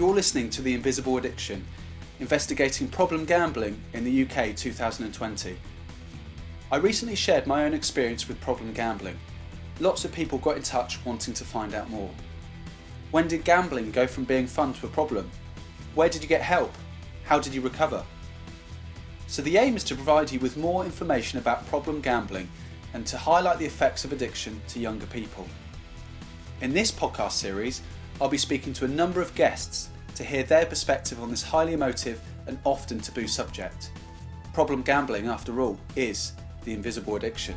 You're listening to The Invisible Addiction, investigating problem gambling in the UK 2020. I recently shared my own experience with problem gambling. Lots of people got in touch wanting to find out more. When did gambling go from being fun to a problem? Where did you get help? How did you recover? So the aim is to provide you with more information about problem gambling and to highlight the effects of addiction to younger people. In this podcast series, I'll be speaking to a number of guests to hear their perspective on this highly emotive and often taboo subject. Problem gambling, after all, is the invisible addiction.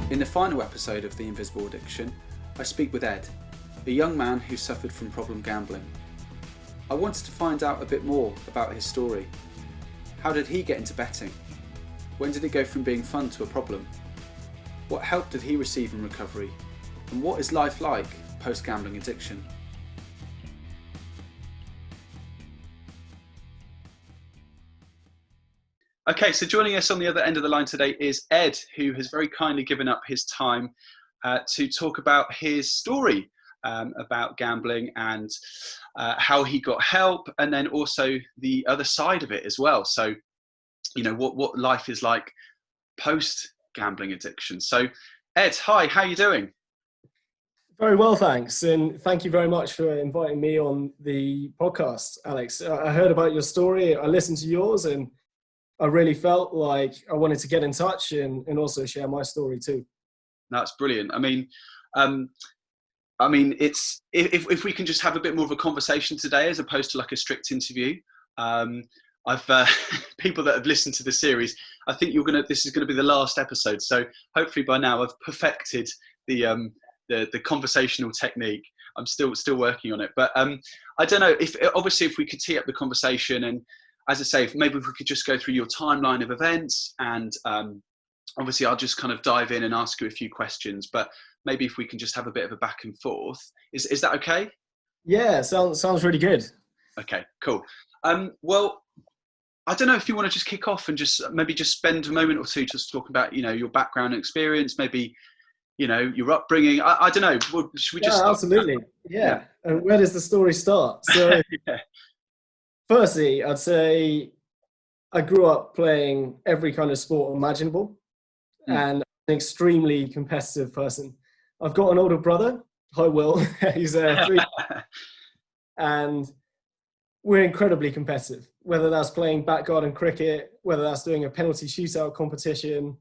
In the final episode of The Invisible Addiction, I speak with Ed, a young man who suffered from problem gambling. I wanted to find out a bit more about his story. How did he get into betting? When did it go from being fun to a problem? What help did he receive in recovery? And what is life like post-gambling addiction? Okay, so joining us on the other end of the line today is Ed, who has very kindly given up his time to talk about his story about gambling and how he got help, and then also the other side of it as well. So, you know, what life is like post-gambling addiction. So, Ed, hi, how are you doing? Very well, thanks. And thank you very much for inviting me on the podcast, Alex. I heard about your story. I listened to yours and I really felt like I wanted to get in touch and also share my story too. That's brilliant. I mean, it's if we can just have a bit more of a conversation today as opposed to like a strict interview. I've people that have listened to the series, I think this is gonna be the last episode. So hopefully by now I've perfected the conversational technique. I'm still working on it, but I don't know if we could tee up the conversation, and as I say, maybe if we could just go through your timeline of events, and obviously I'll just kind of dive in and ask you a few questions, but maybe if we can just have a bit of a back and forth. Is that okay? Yeah, sounds really good. Okay, cool. Well, I don't know if you want to just kick off and just spend a moment or two just talking about, your background and experience, maybe, your upbringing. I don't know. Should we just start? Absolutely. Yeah. And where does the story start? So yeah. Firstly, I'd say I grew up playing every kind of sport imaginable and I'm an extremely competitive person. I've got an older brother. Hi, Will. He's 3. And we're incredibly competitive, whether that's playing back garden cricket, whether that's doing a penalty shootout competition,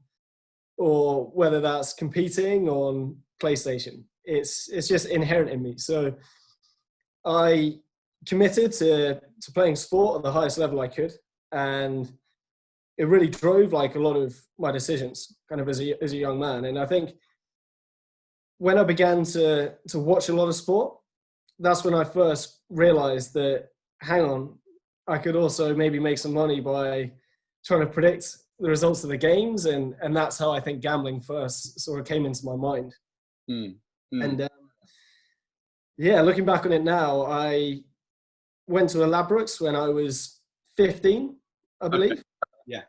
or whether that's competing on PlayStation. It's just inherent in me. So I committed to playing sport at the highest level I could, and it really drove like a lot of my decisions kind of as a young man. And I think when I began to watch a lot of sport, that's when I first realized that, hang on, I could also maybe make some money by trying to predict the results of the games. And that's how I think gambling first sort of came into my mind. And looking back on it now, I went to a Ladbrokes when I was 15, I believe. Okay. Yeah.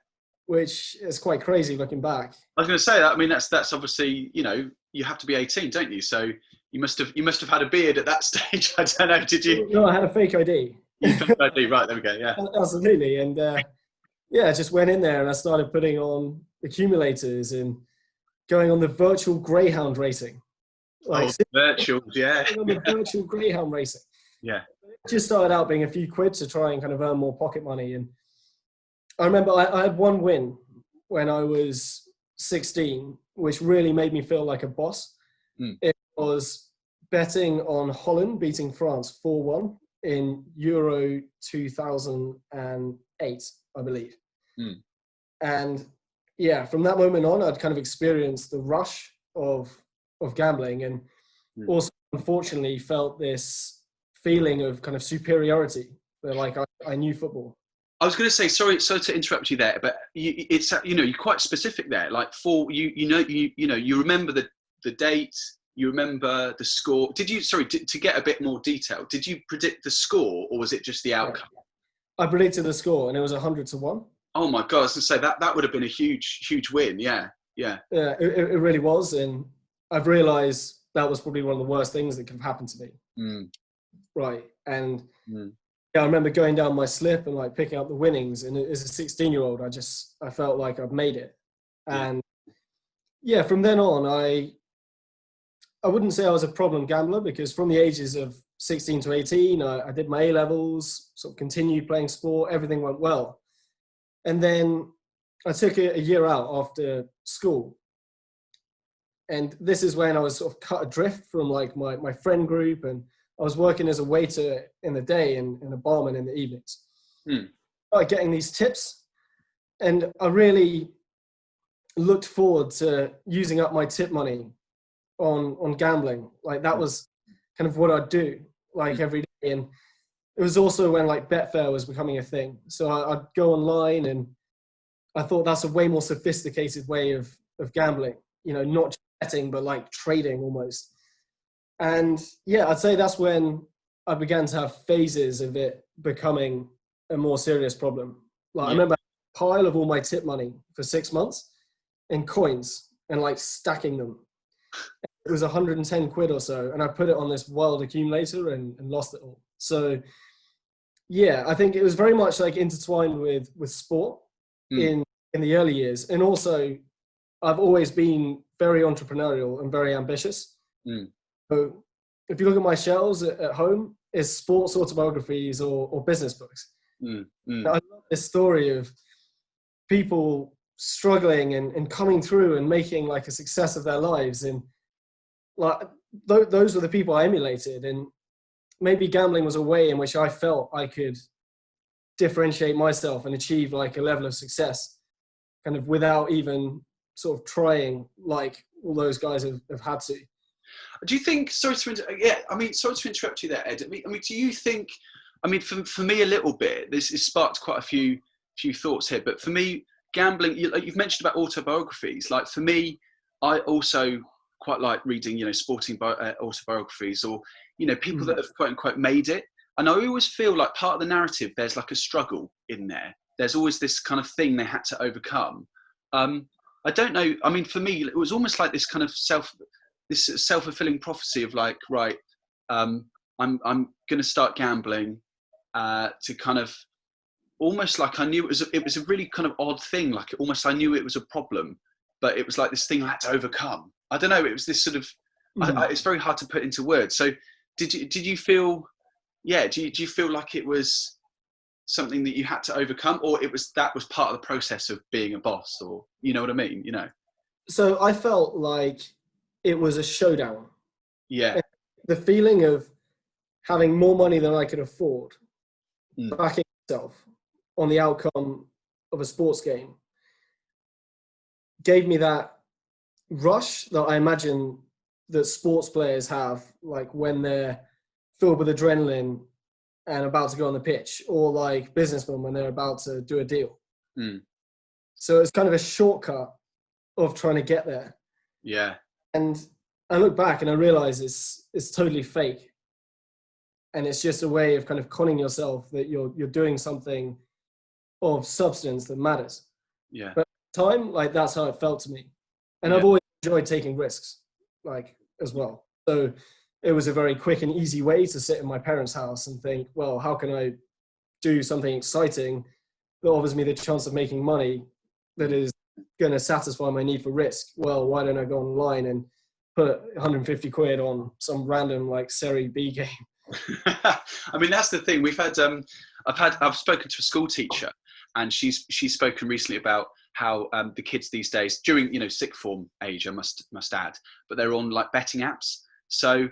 Which is quite crazy looking back. I was going to say that. I mean, that's obviously, you have to be 18, don't you? So you must have had a beard at that stage. I don't know. Did you? No, I had a fake ID. Fake ID, right? There we go. Yeah. Absolutely. And I just went in there and I started putting on accumulators and going on the virtual greyhound racing. Virtual, yeah. On the virtual greyhound racing. Yeah. It just started out being a few quid to try and kind of earn more pocket money. And I remember I had one win when I was 16, which really made me feel like a boss. It was betting on Holland beating France 4-1 in Euro 2008, I believe. And yeah, from that moment on, I'd kind of experienced the rush of gambling, and also unfortunately felt this feeling of kind of superiority, that like I knew football. I was going to say, sorry to interrupt you there, but it's you're quite specific there. Like you remember the date, you remember the score. Did you to get a bit more detail? Did you predict the score, or was it just the outcome? I predicted the score, and it was 100-1. Oh my God! I was going to say that would have been a huge win. Yeah. Yeah, it really was, and I've realised that was probably one of the worst things that could have happened to me. Right. And yeah, I remember going down my slip and like picking up the winnings. And as a 16-year-old, I felt like I'd made it. And yeah, from then on, I wouldn't say I was a problem gambler, because from the ages of 16 to 18, I did my A-levels, sort of continued playing sport, everything went well. And then I took a year out after school. And this is when I was sort of cut adrift from like my friend group, and I was working as a waiter in the day and a barman in the evenings. Started getting these tips, and I really looked forward to using up my tip money on gambling. Like that was kind of what I'd do like every day. And it was also when like Betfair was becoming a thing. So I'd go online, and I thought that's a way more sophisticated way of gambling, you know, not just betting, but like trading almost. And yeah, I'd say that's when I began to have phases of it becoming a more serious problem. Like I remember a pile of all my tip money for 6 months in coins and like stacking them. It was 110 quid or so, and I put it on this wild accumulator and lost it all. So yeah, I think it was very much like intertwined with sport in the early years. And also I've always been very entrepreneurial and very ambitious. So if you look at my shelves at home, it's sports autobiographies or business books. I love this story of people struggling and coming through and making like a success of their lives. And like those were the people I emulated. And maybe gambling was a way in which I felt I could differentiate myself and achieve like a level of success kind of without even sort of trying like all those guys have had to. Do you think, sorry to interrupt you there, Ed. I mean, do you think, I mean, for me a little bit, this has sparked quite a few thoughts here, but for me, gambling, you've mentioned about autobiographies. Like for me, I also quite like reading, you know, sporting autobiographies, or, you know, people that have quote unquote made it. And I always feel like part of the narrative, there's like a struggle in there. There's always this kind of thing they had to overcome. I don't know. I mean, for me, it was almost like this kind of self-fulfilling prophecy of like, right, I'm going to start gambling to kind of almost like I knew it was a really kind of odd thing. Like almost I knew it was a problem, but it was like this thing I had to overcome. I don't know. It was this sort of, it's very hard to put into words. So did you feel, do you feel like it was something that you had to overcome, or that was part of the process of being a boss, or, you know what I mean? You know? So I felt like it was a showdown. Yeah. The feeling of having more money than I could afford, backing myself on the outcome of a sports game, gave me that rush that I imagine that sports players have, like when they're filled with adrenaline and about to go on the pitch, or like businessmen when they're about to do a deal. So it's kind of a shortcut of trying to get there. Yeah. And I look back and I realize it's totally fake. And it's just a way of kind of conning yourself that you're doing something of substance that matters. Yeah. But at the time, like that's how it felt to me. And I've always enjoyed taking risks, like as well. So it was a very quick and easy way to sit in my parents' house and think, well, how can I do something exciting that offers me the chance of making money that is going to satisfy my need for risk? Well, why don't I go online and put 150 quid on some random like Serie B game? I mean, that's the thing. We've had, I've spoken to a school teacher, and she's spoken recently about how the kids these days, during, you know, sixth form age, I must add, but they're on like betting apps. So,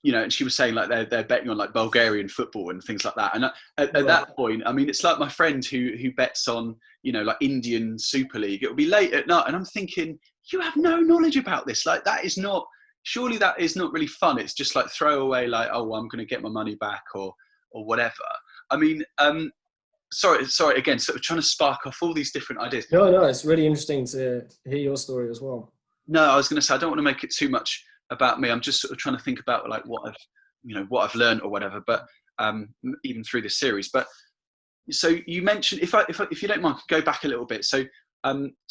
you know, and she was saying like they're betting on like Bulgarian football and things like that. And at that point, I mean, it's like my friend who bets on, you know, like Indian Super League. It will be late at night, and I'm thinking, you have no knowledge about this. Like that is not. Surely that is not really fun. It's just like throw away, like, oh, well, I'm going to get my money back or whatever. I mean, sorry, again, sort of trying to spark off all these different ideas. No, it's really interesting to hear your story as well. No, I was going to say, I don't want to make it too much about me. I'm just sort of trying to think about like what I've learned or whatever, but even through this series. But so you mentioned, if you don't mind, go back a little bit. So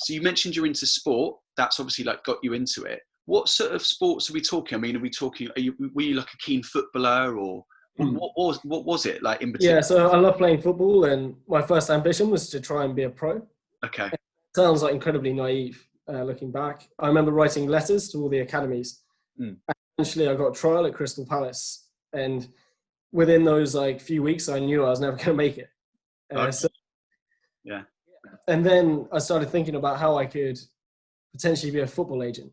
you mentioned you're into sport. That's obviously like got you into it. what sort of sports are we talking? I mean, were you like a keen footballer, or what was it like in particular? Yeah, so I love playing football, and my first ambition was to try and be a pro. Okay. It sounds like incredibly naive looking back. I remember writing letters to all the academies. Eventually, I got a trial at Crystal Palace, and within those like few weeks, I knew I was never going to make it. Yeah. And then I started thinking about how I could potentially be a football agent,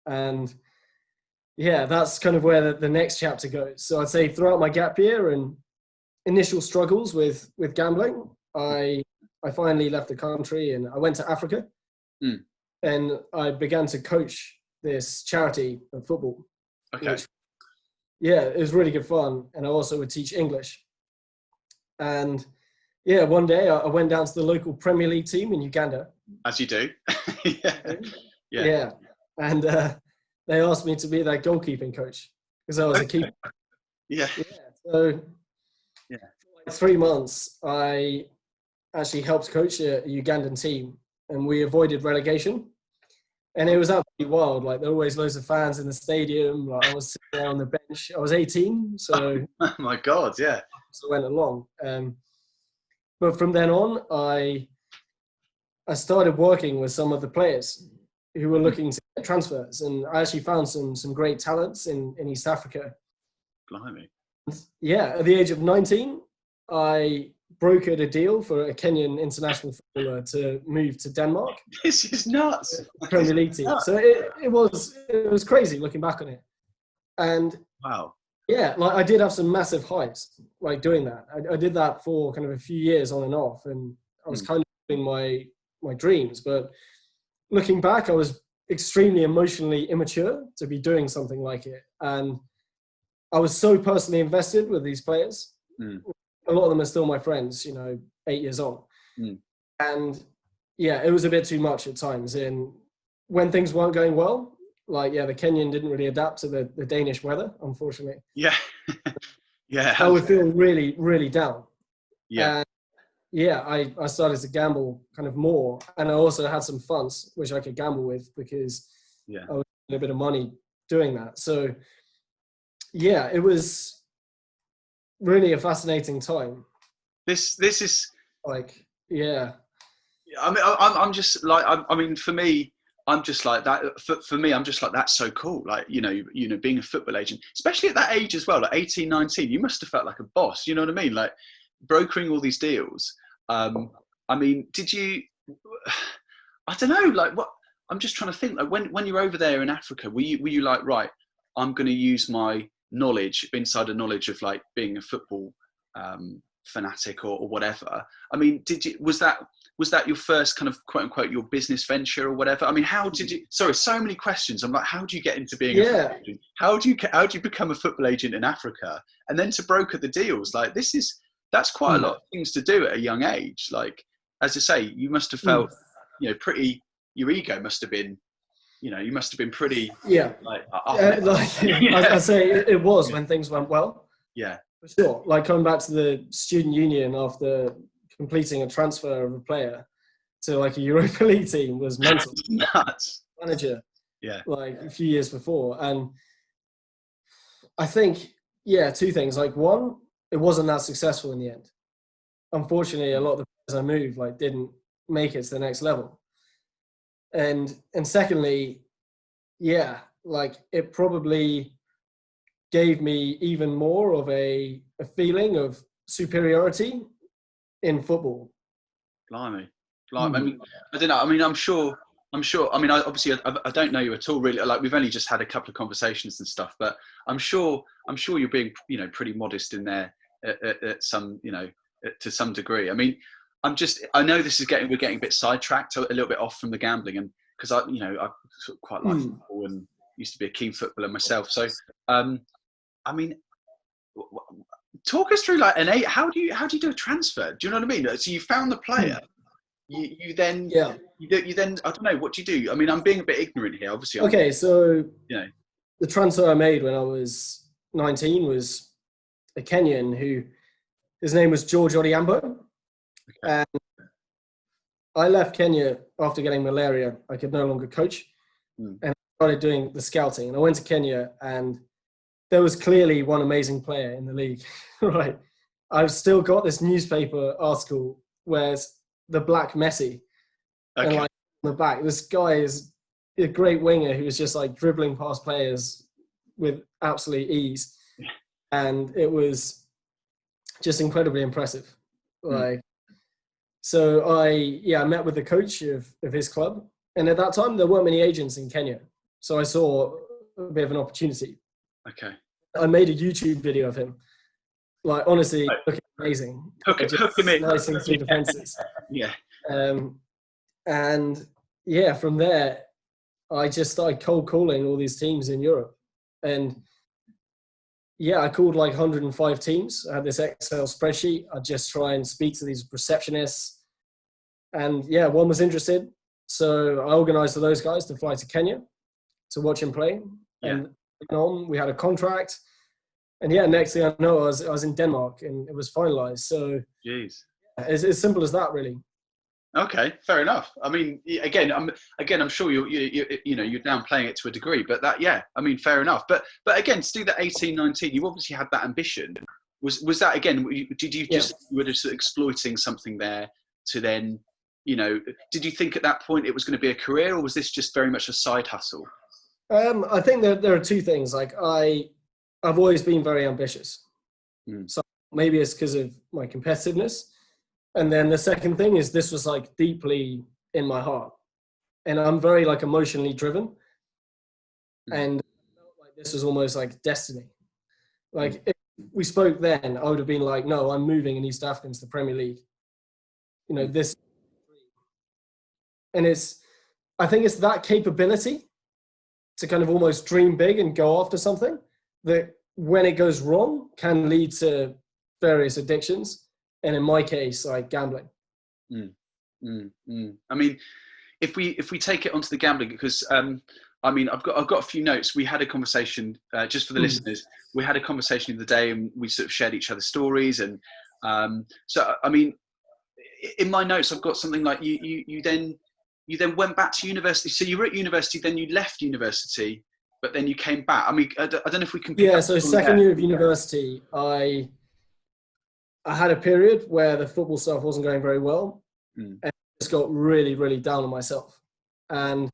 and yeah, that's kind of where the next chapter goes. So I'd say throughout my gap year and initial struggles with gambling, I finally left the country and I went to Africa, and I began to coach this charity of football. Okay. Yeah, it was really good fun. And I also would teach English. And yeah, one day I went down to the local Premier League team in Uganda. As you do. Yeah. And they asked me to be their goalkeeping coach because I was a keeper. Yeah. So for like 3 months, I actually helped coach a Ugandan team, and we avoided relegation. And it was absolutely wild. Like, there were always loads of fans in the stadium. Like, I was sitting there on the bench. I was 18, so oh my God, yeah. So I went along. But from then on, I started working with some of the players who were looking to get transfers, and I actually found some great talents in East Africa. Blimey. Yeah, at the age of 19, I brokered a deal for a Kenyan international footballer to move to Denmark. This is nuts. Premier League team. So it was crazy looking back on it. And wow. Yeah, like I did have some massive highs, like doing that. I did that for kind of a few years on and off, and I was kind of doing my dreams. But looking back, I was extremely emotionally immature to be doing something like it. And I was so personally invested with these players. A lot of them are still my friends, 8 years on. And yeah, it was a bit too much at times. And when things weren't going well, the Kenyan didn't really adapt to the Danish weather, unfortunately. Yeah. Yeah. I would feel really, really down. Yeah. And yeah, I started to gamble kind of more. And I also had some funds which I could gamble with because I was getting a bit of money doing that. So yeah, it was really a fascinating time. This is yeah. I mean, I'm just like, I mean, for me, I'm just like that. For me, I'm just like, that's so cool. Like, being a football agent, especially at that age as well, like 18, 19, you must have felt like a boss. You know what I mean? Like brokering all these deals. I mean, did you, I don't know, like what, I'm just trying to think, like when you're over there in Africa, were you like, right, I'm going to use my insider knowledge of like being a football fanatic or whatever. I mean, was that your first kind of quote unquote your business venture or whatever? I mean, how did you, sorry, so many questions. I'm like, how do you get into being a football agent? How do you become a football agent in Africa and then to broker the deals? Like that's quite a lot of things to do at a young age. Like, as I say, you must have felt, pretty, your ego must have been, you must have been pretty, I'd say it was when things went well. Yeah. For sure. Like coming back to the student union after completing a transfer of a player to like a Europa League team was mental. Nuts. Manager. Yeah. Like a few years before. And I think, two things. Like one, it wasn't that successful in the end. Unfortunately, a lot of the players I moved didn't make it to the next level. And secondly, it probably gave me even more of a feeling of superiority in football. Blimey. I mean, I don't know. I mean, I'm sure. I mean, I don't know you at all, really. Like, we've only just had a couple of conversations and stuff, but I'm sure you're being, pretty modest in there at some, to some degree. I mean, I know we're getting a bit sidetracked, a little bit off from the gambling, and because I sort of quite like football and used to be a keen footballer myself. So, I mean, talk us through how do you do a transfer? Do you know what I mean? So you found the player, you then I don't know, what do you do? I mean, I'm being a bit ignorant here, obviously. So the transfer I made when I was 19 was a Kenyan who his name was George Odhiambo, and I left Kenya after getting malaria. I could no longer coach, and started doing the scouting, and I went to Kenya, and there was clearly one amazing player in the league, right? I've still got this newspaper article where it's the Black Messi, and like on the back, this guy is a great winger who was just like dribbling past players with absolute ease, and it was just incredibly impressive. Like, so I met with the coach of his club, and at that time there weren't many agents in Kenya, so I saw a bit of an opportunity. Okay. I made a YouTube video of him, like honestly looking amazing. Hook him in. Slicing through defenses. Yeah. And yeah, from there, I just started cold calling all these teams in Europe. And yeah, I called like 105 teams. I had this Excel spreadsheet. I'd just try and speak to these receptionists. And yeah, one was interested. So I organized for those guys to fly to Kenya to watch him play. Yeah. And we had a contract. And yeah, next thing I know, I was in Denmark, and it was finalized. So jeez. It's as simple as that, really. Okay, fair enough. I mean, again, I'm sure you're downplaying it to a degree, but that, yeah, I mean, fair enough. But again, to do that 18, 19, you obviously had that ambition. Was that, again, did you just, you were just exploiting something there to then, did you think at that point it was going to be a career, or was this just very much a side hustle? I think that there are two things. Like I've always been very ambitious. So maybe it's because of my competitiveness. And then the second thing is this was like deeply in my heart, and I'm very like emotionally driven, and I felt like this was almost like destiny. Like if we spoke then, I would have been like, no, I'm moving in East Africa to the Premier League. This, and I think it's that capability to kind of almost dream big and go after something that when it goes wrong can lead to various addictions. And in my case, like gambling. I mean, if we take it onto the gambling, because I mean, I've got a few notes. We had a conversation just for the listeners. We had a conversation the other day, and we sort of shared each other's stories. And so, I mean, in my notes, I've got something like you then went back to university. So you were at university, then you left university, but then you came back. I mean, I don't know if we can. Yeah. So second year of university, I had a period where the football stuff wasn't going very well, and I just got really, really down on myself. And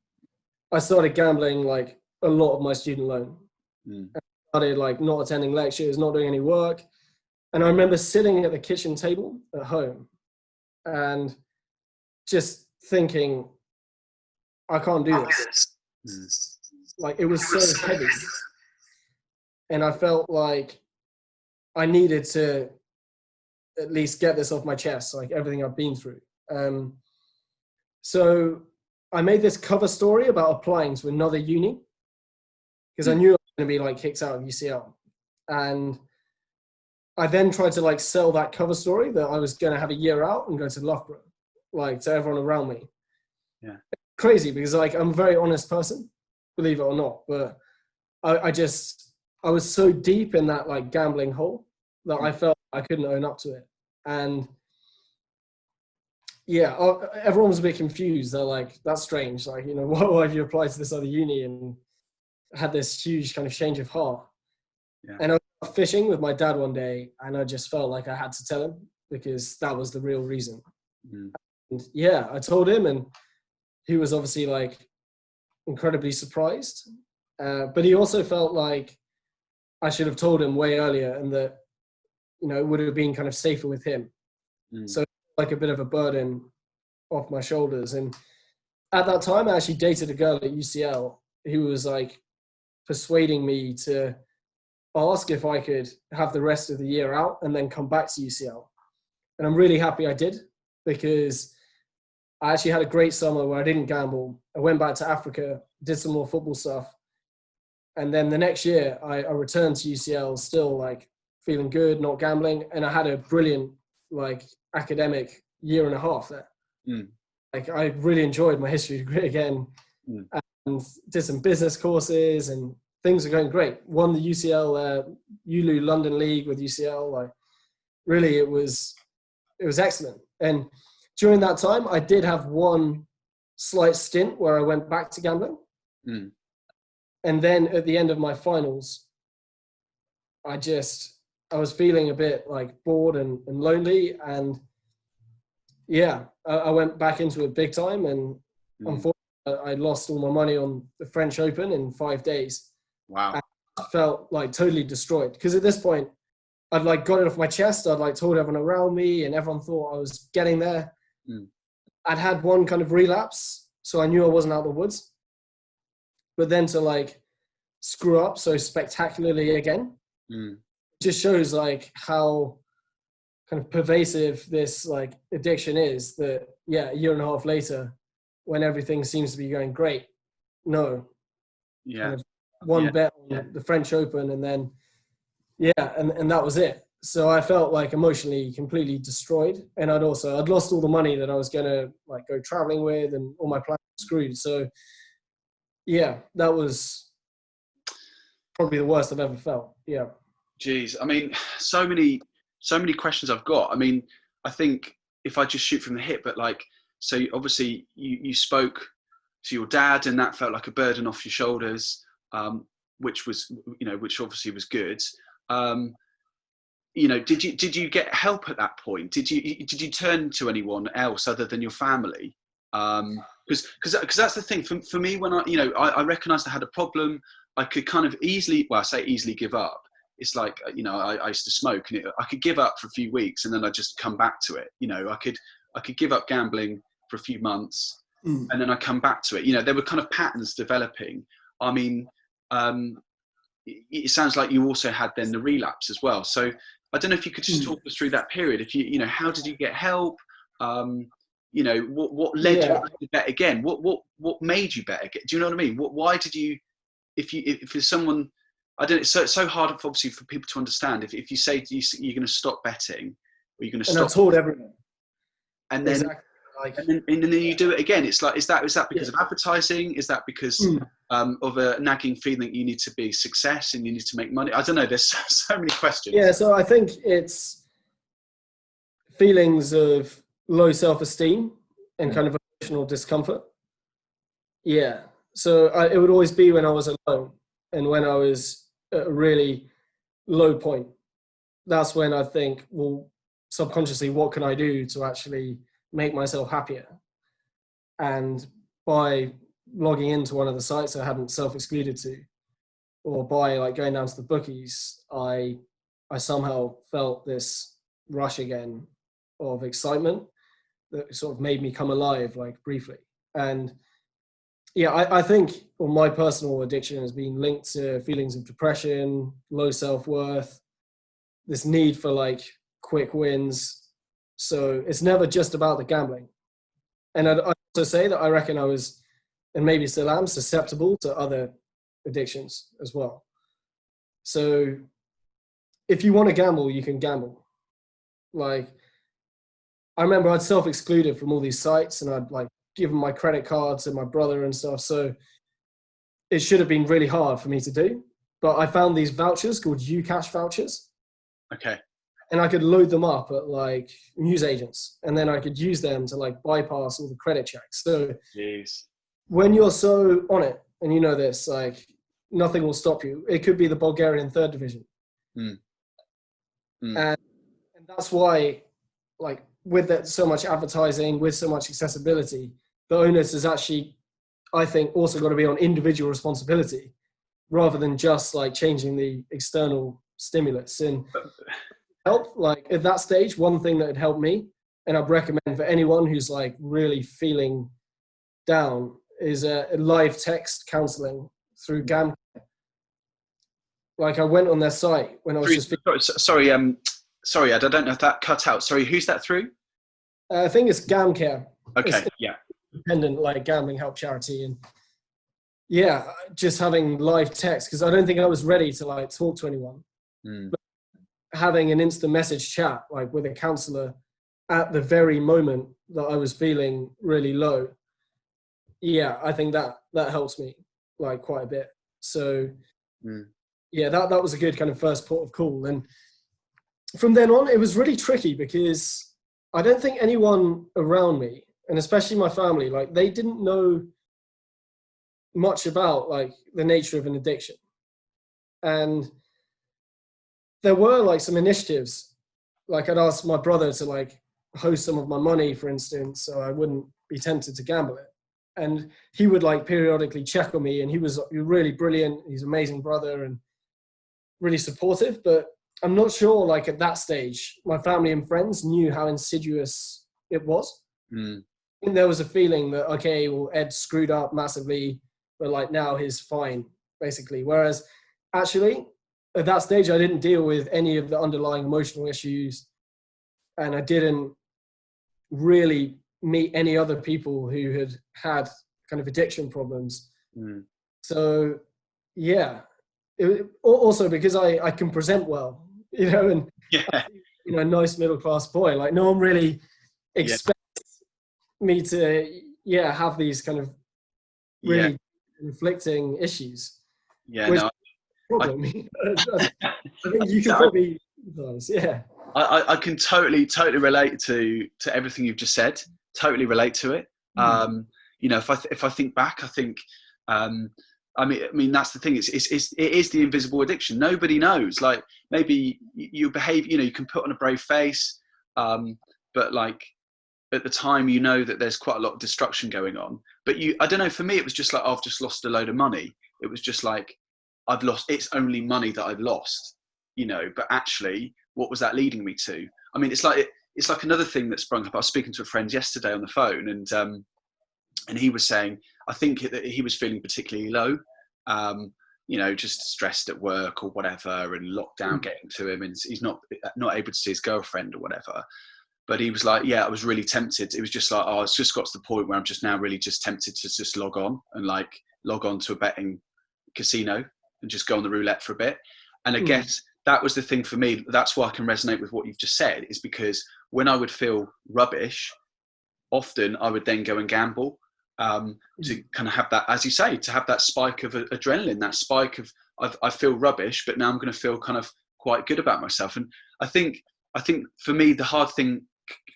I started gambling like a lot of my student loan. And I started like not attending lectures, not doing any work. And I remember sitting at the kitchen table at home and just thinking, I can't do this. Like it was so heavy. And I felt like I needed to at least get this off my chest, like everything I've been through. So I made this cover story about applying to another uni because I knew I was going to be like kicked out of UCL. And I then tried to like sell that cover story that I was going to have a year out and go to Loughborough, like to everyone around me. Yeah. It's crazy because like I'm a very honest person, believe it or not, but I was so deep in that like gambling hole that I felt I couldn't own up to it. And yeah, everyone was a bit confused. They're like, that's strange. Like, why have you applied to this other uni and had this huge kind of change of heart? Yeah. And I was fishing with my dad one day, and I just felt like I had to tell him because that was the real reason. And yeah, I told him, and he was obviously like incredibly surprised. But he also felt like I should have told him way earlier, and that it would have been kind of safer with him. So like a bit of a burden off my shoulders. And at that time, I actually dated a girl at UCL who was like persuading me to ask if I could have the rest of the year out and then come back to UCL. And I'm really happy I did, because I actually had a great summer where I didn't gamble. I went back to Africa, did some more football stuff. And then the next year I returned to UCL still like feeling good, not gambling. And I had a brilliant like academic year and a half there. Like I really enjoyed my history degree again, and did some business courses, and things were going great. Won the UCL ULU London League with UCL. Like really, it was excellent. And during that time, I did have one slight stint where I went back to gambling. And then at the end of my finals, I was feeling a bit like bored and lonely. And yeah, I went back into it big time. And unfortunately, I lost all my money on the French Open in 5 days. Wow. And I felt like totally destroyed. Because at this point, I'd like got it off my chest. I'd like told everyone around me and everyone thought I was getting there. I'd had one kind of relapse. So I knew I wasn't out of the woods. But then to like screw up so spectacularly again, just shows like how kind of pervasive this like addiction is, that a year and a half later, when everything seems to be going great, kind of one bet on the French Open, and then and that was it. So I felt like emotionally completely destroyed, and I'd lost all the money that I was gonna like go traveling with, and all my plans were screwed. So that was probably the worst I've ever felt. Geez, I mean, so many questions I've got. I mean, I think if I just shoot from the hip, but like, so obviously you spoke to your dad, and that felt like a burden off your shoulders, which obviously was good. Did you get help at that point? Did you turn to anyone else other than your family? Because that's the thing for me, when I recognized I had a problem, I could kind of easily give up. It's like, I used to smoke, and I could give up for a few weeks, and then I just come back to it. I could give up gambling for a few months, and then I come back to it. There were kind of patterns developing. I mean, it sounds like you also had then the relapse as well. So I don't know if you could just talk us through that period. If how did you get help? What led you to bet again? What made you bet again? Do you know what I mean? Why did you? If there's someone, I don't. It's so hard, obviously, for people to understand. If you say you're going to stop betting, or you're going to stop, and I told everyone, and then and then you do it again. It's like, is that because of advertising? Is that because of a nagging feeling you need to be success and you need to make money? I don't know. There's so many questions. Yeah, so I think it's feelings of low self-esteem and kind of emotional discomfort. Yeah. So it would always be when I was alone and when I was at a really low point. That's when I think, well, subconsciously, what can I do to actually make myself happier? And by logging into one of the sites I hadn't self-excluded to, or by like going down to the bookies, I somehow felt this rush again of excitement that sort of made me come alive, like briefly. And I think my personal addiction has been linked to feelings of depression, low self-worth, this need for like quick wins. So it's never just about the gambling. And I'd also say that I reckon I was, and maybe still am, susceptible to other addictions as well. So if you want to gamble, you can gamble. Like, I remember I'd self-excluded from all these sites, and I'd like given my credit card to my brother and stuff. So it should have been really hard for me to do. But I found these vouchers called UCash vouchers. Okay. And I could load them up at like news agents, and then I could use them to like bypass all the credit checks. So when you're so on it, and you know this, like nothing will stop you. It could be the Bulgarian 3rd division. And that's why, like, with that, so much advertising, with so much accessibility, the onus is actually, I think, also got to be on individual responsibility rather than just like changing the external stimulus. And help, like at that stage, one thing that had helped me, and I'd recommend for anyone who's like really feeling down, is a live text counseling through GAM. Like I went on their site when I was Sorry, Ed, I don't know if that cut out. Sorry, who's that through? I think it's GAM Care. Okay, it's independent like gambling help charity, and just having live text, because I don't think I was ready to like talk to anyone. But having an instant message chat like with a counselor at the very moment that I was feeling really low, I think that helps me like quite a bit. So that was a good kind of first port of call. And from then on, it was really tricky because I don't think anyone around me, and especially my family, like they didn't know much about like the nature of an addiction. And there were like some initiatives, like I'd asked my brother to like host some of my money, for instance, so I wouldn't be tempted to gamble it. And he would like periodically check on me, and he was really brilliant. He's an amazing brother and really supportive. But I'm not sure, like at that stage, my family and friends knew how insidious it was. Mm. I think there was a feeling that, okay, well, Ed screwed up massively, but like now he's fine, basically. Whereas actually, at that stage, I didn't deal with any of the underlying emotional issues, and I didn't really meet any other people who had kind of addiction problems. Mm. So yeah, also because I can present well, you know, and Yeah. you know, a nice middle class boy, like no one really expects me to have these kind of really inflicting issues. Yeah, no, problem. I think you can probably I can totally relate to everything you've just said. Totally relate to it. You know, if I think back, I think I mean that's the thing. It is the invisible addiction. Nobody knows. Like maybe you behave. You know, you can put on a brave face, but like at the time, you know that there's quite a lot of destruction going on. But I don't know. For me, it was just like, oh, I've just lost a load of money. It was just like I've lost. It's only money that I've lost. You know, but actually, what was that leading me to? I mean, it's like another thing that sprung up. I was speaking to a friend yesterday on the phone, and he was saying, I think that he was feeling particularly low, you know, just stressed at work or whatever, and lockdown getting to him, and he's not able to see his girlfriend or whatever. But he was like, yeah, I was really tempted. It was just like, oh, it's just got to the point where I'm just now really just tempted to just log on to a betting casino and just go on the roulette for a bit. And I guess that was the thing for me. That's why I can resonate with what you've just said, is because when I would feel rubbish, often I would then go and gamble to kind of have that, as you say, to have that spike of adrenaline, that spike of I feel rubbish, but now I'm going to feel kind of quite good about myself. And I think for me, the hard thing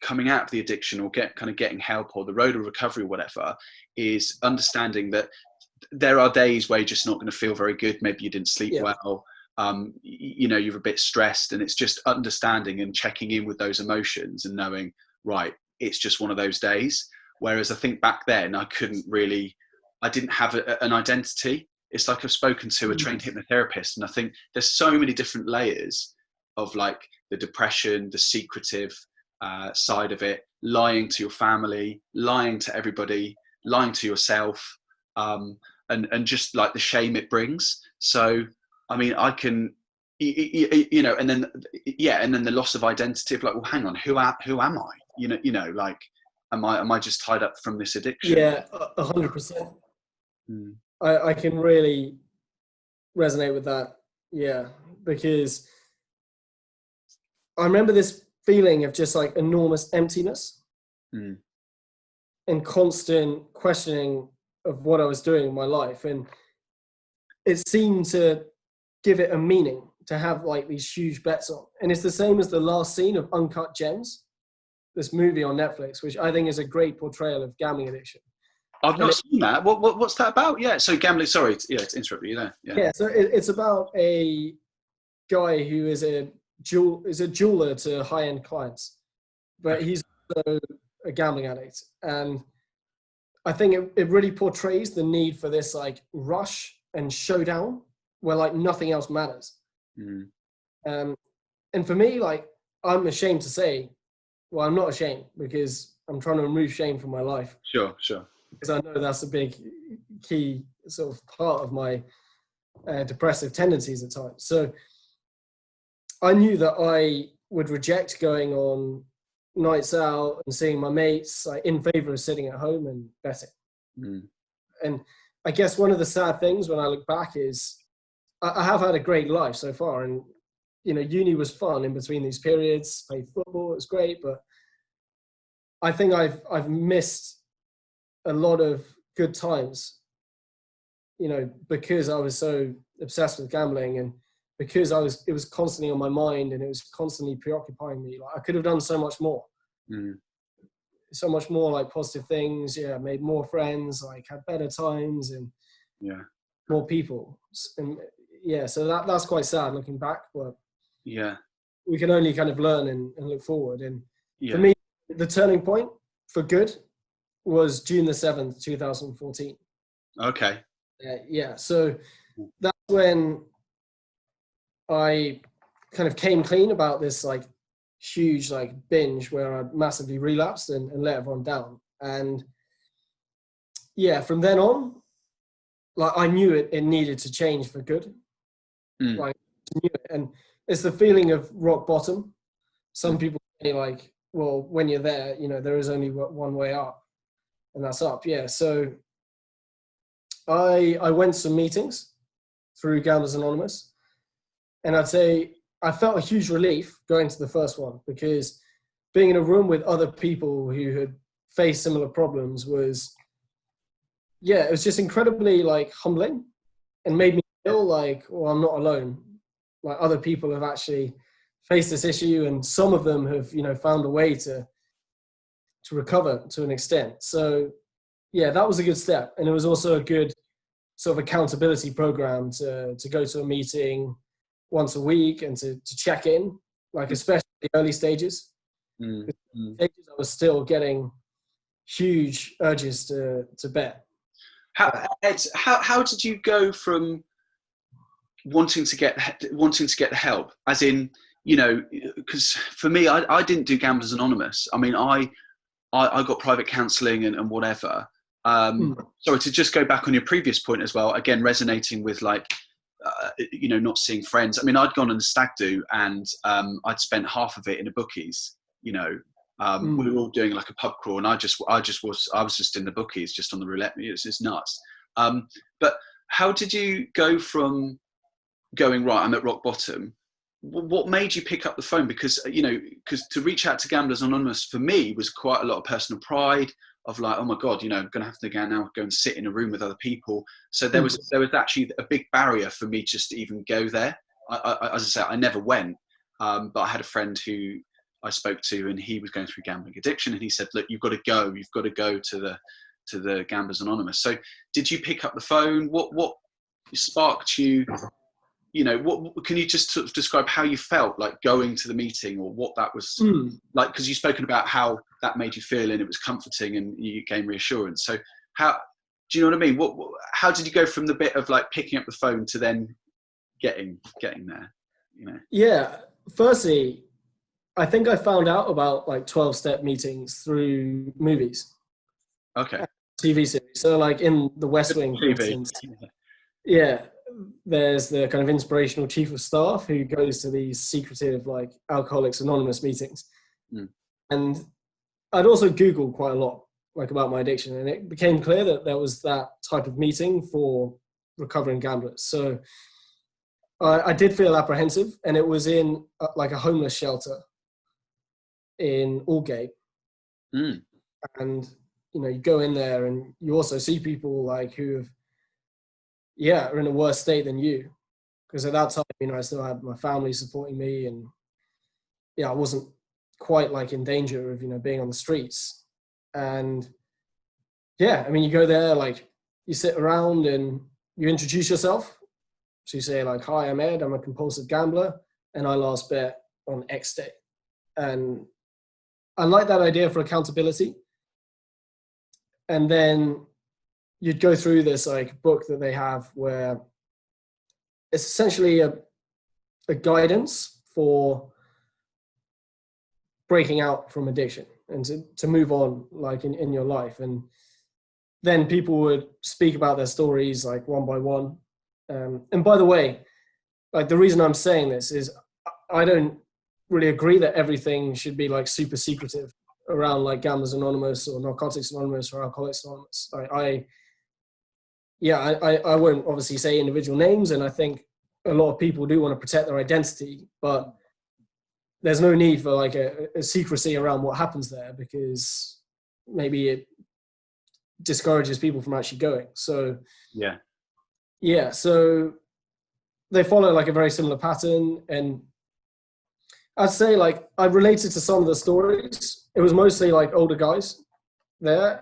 coming out of the addiction or getting help or the road of recovery or whatever is understanding that there are days where you're just not going to feel very good. Maybe you didn't sleep well. You know, you're a bit stressed, and it's just understanding and checking in with those emotions and knowing, right, it's just one of those days. Whereas I think back then I didn't have an identity. It's like I've spoken to a trained hypnotherapist, and I think there's so many different layers of like the depression, the secretive side of it, lying to your family, lying to everybody, lying to yourself, and just like the shame it brings. So I mean, I can, you know, and then the loss of identity of like, well, hang on, who am I? You know, like, am I just tied up from this addiction? Yeah, 100%. I can really resonate with that. Yeah, because I remember this feeling of just like enormous emptiness and constant questioning of what I was doing in my life, and it seemed to give it a meaning to have like these huge bets on. And it's the same as the last scene of Uncut Gems, this movie on Netflix, which I think is a great portrayal of gambling addiction. I've not seen that. What's that about? Yeah, so gambling, sorry to interrupt you there. Yeah, so it's about a guy who is a jeweler to high-end clients, but he's also a gambling addict. And I think it really portrays the need for this like rush and showdown where like nothing else matters. And for me, like, I'm ashamed to say, well, I'm not ashamed because I'm trying to remove shame from my life. Sure. Because I know that's a big key sort of part of my depressive tendencies at times. So I knew that I would reject going on nights out and seeing my mates, like, in favor of sitting at home and betting. And I guess one of the sad things when I look back is I have had a great life so far, and you know, uni was fun in between these periods. Played football, it was great, but I think I've missed a lot of good times, you know, because I was so obsessed with gambling, and because it was constantly on my mind, and it was constantly preoccupying me. Like, I could have done so much more. So much more, like, positive things. Yeah, made more friends, like had better times, and more people. And yeah, so that's quite sad looking back, but yeah, we can only kind of learn and look forward. And yeah. for me, the turning point for good was June the 7th, 2014. Okay. Yeah, so that's when I kind of came clean about this like huge like binge where I massively relapsed and let everyone down. And yeah, from then on, like I knew it needed to change for good. Like I knew it. And it's the feeling of rock bottom. Some people say like, well, when you're there, you know, there is only one way up, and that's up. Yeah. So I went to some meetings through Gamblers Anonymous, and I'd say I felt a huge relief going to the first one, because being in a room with other people who had faced similar problems was, yeah, it was just incredibly like humbling, and made me feel like, well, I'm not alone. Like other people have actually faced this issue, and some of them have, you know, found a way to recover to an extent. So yeah, that was a good step. And it was also a good sort of accountability program to go to a meeting once a week and to check in, like especially the early stages. I was still getting huge urges to bet. Ed, how did you go from wanting to get the help, as in, you know, because for me, I didn't do Gamblers Anonymous. I mean, I got private counselling and whatever. Sorry, to just go back on your previous point as well, again, resonating with like, you know, not seeing friends. I mean, I'd gone on a stag do, and I'd spent half of it in a bookies, you know. We were all doing like a pub crawl, and I was just in the bookies, just on the roulette. It's nuts. But how did you go from going, right, I'm at rock bottom? What made you pick up the phone? Because, you know, because to reach out to Gamblers Anonymous for me was quite a lot of personal pride, of like, oh my God, you know, I'm going to have to go and sit in a room with other people. So there was actually a big barrier for me just to even go there. As I say, I never went, but I had a friend who I spoke to, and he was going through gambling addiction, and he said, look, you've got to go to the Gamblers Anonymous. So did you pick up the phone? What sparked you? You know, what can you just sort of describe how you felt like going to the meeting, or what that was like? Because you've spoken about how that made you feel, and it was comforting, and you gained reassurance. So how, do you know what I mean? How did you go from the bit of like picking up the phone to then getting there? You know? Yeah. Firstly, I think I found out about like 12-step meetings through movies. Okay. TV series. So like in The West Wing, for instance. Yeah. There's the kind of inspirational chief of staff who goes to these secretive like Alcoholics Anonymous meetings. And I'd also Googled quite a lot like about my addiction, and it became clear that there was that type of meeting for recovering gamblers. So I did feel apprehensive, and it was in like a homeless shelter in Aldgate. And you know, you go in there and you also see people like who have are in a worse state than you, because at that time, you know, I still had my family supporting me, and I wasn't quite like in danger of, you know, being on the streets. And I mean, you go there, like you sit around and you introduce yourself. So you say like, hi, I'm Ed, I'm a compulsive gambler, and I last bet on X day. And I like that idea for accountability. And then you'd go through this like book that they have where it's essentially a guidance for breaking out from addiction and to move on like in your life. And then people would speak about their stories like one by one. And by the way, like the reason I'm saying this is I don't really agree that everything should be like super secretive around like Gamblers Anonymous or Narcotics Anonymous or Alcoholics Anonymous. I won't obviously say individual names, and I think a lot of people do want to protect their identity, but there's no need for like a secrecy around what happens there, because maybe it discourages people from actually going. So so they follow like a very similar pattern, and I'd say like I related to some of the stories. It was mostly like older guys there.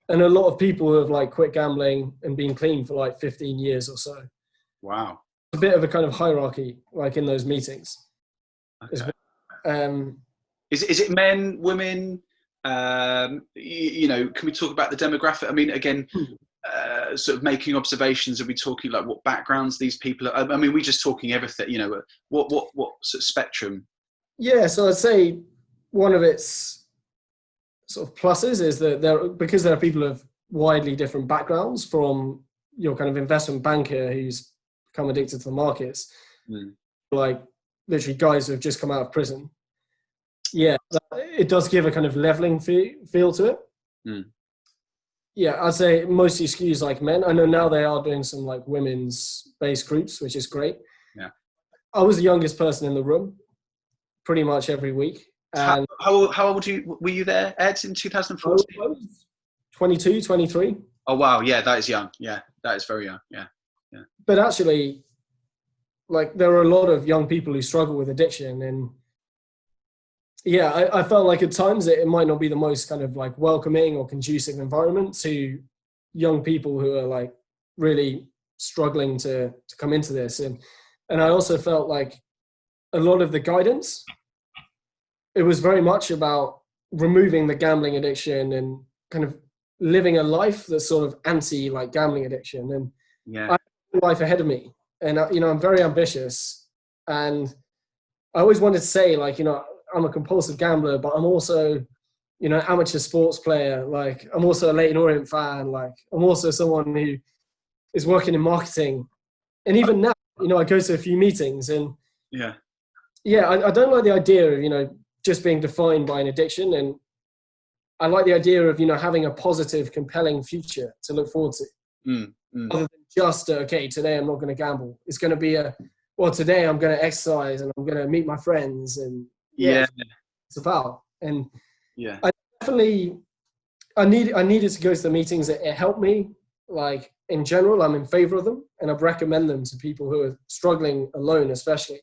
and a lot of people have like quit gambling and been clean for like 15 years or so. Wow. A bit of a kind of hierarchy, like in those meetings. Okay. Well. Is it men, women? You know, can we talk about the demographic? I mean, again, sort of making observations. Are we talking like what backgrounds these people are? I mean, we're just talking everything. You know, what sort of spectrum? Yeah, so I'd say one of its sort of pluses is that because there are people of widely different backgrounds, from your kind of investment banker who's become addicted to the markets, like literally guys who have just come out of prison. Yeah, it does give a kind of leveling feel to it. Yeah, I'd say mostly skews like men. I know now they are doing some like women's based groups, which is great. Yeah, I was the youngest person in the room pretty much every week. And how old were you there, Ed, in 2014? 22, 23. Oh wow, yeah, that is young. Yeah, that is very young. Yeah. But actually, like there are a lot of young people who struggle with addiction, and yeah, I felt like at times it might not be the most kind of like welcoming or conducive environment to young people who are like really struggling to come into this. And I also felt like a lot of the guidance, it was very much about removing the gambling addiction and kind of living a life that's sort of anti like gambling addiction. And I have a life ahead of me, and you know, I'm very ambitious, and I always wanted to say like, you know, I'm a compulsive gambler, but I'm also, you know, amateur sports player. Like I'm also a Leyton Orient fan. Like I'm also someone who is working in marketing. And even now, you know, I go to a few meetings, and I don't like the idea of, you know, just being defined by an addiction. And I like the idea of, you know, having a positive, compelling future to look forward to. Other than just, okay, today I'm not going to gamble. It's going to be well, today I'm going to exercise and I'm going to meet my friends, and it's about. And I definitely, I needed to go to the meetings. It helped me. Like in general, I'm in favor of them, and I'd recommend them to people who are struggling alone, especially.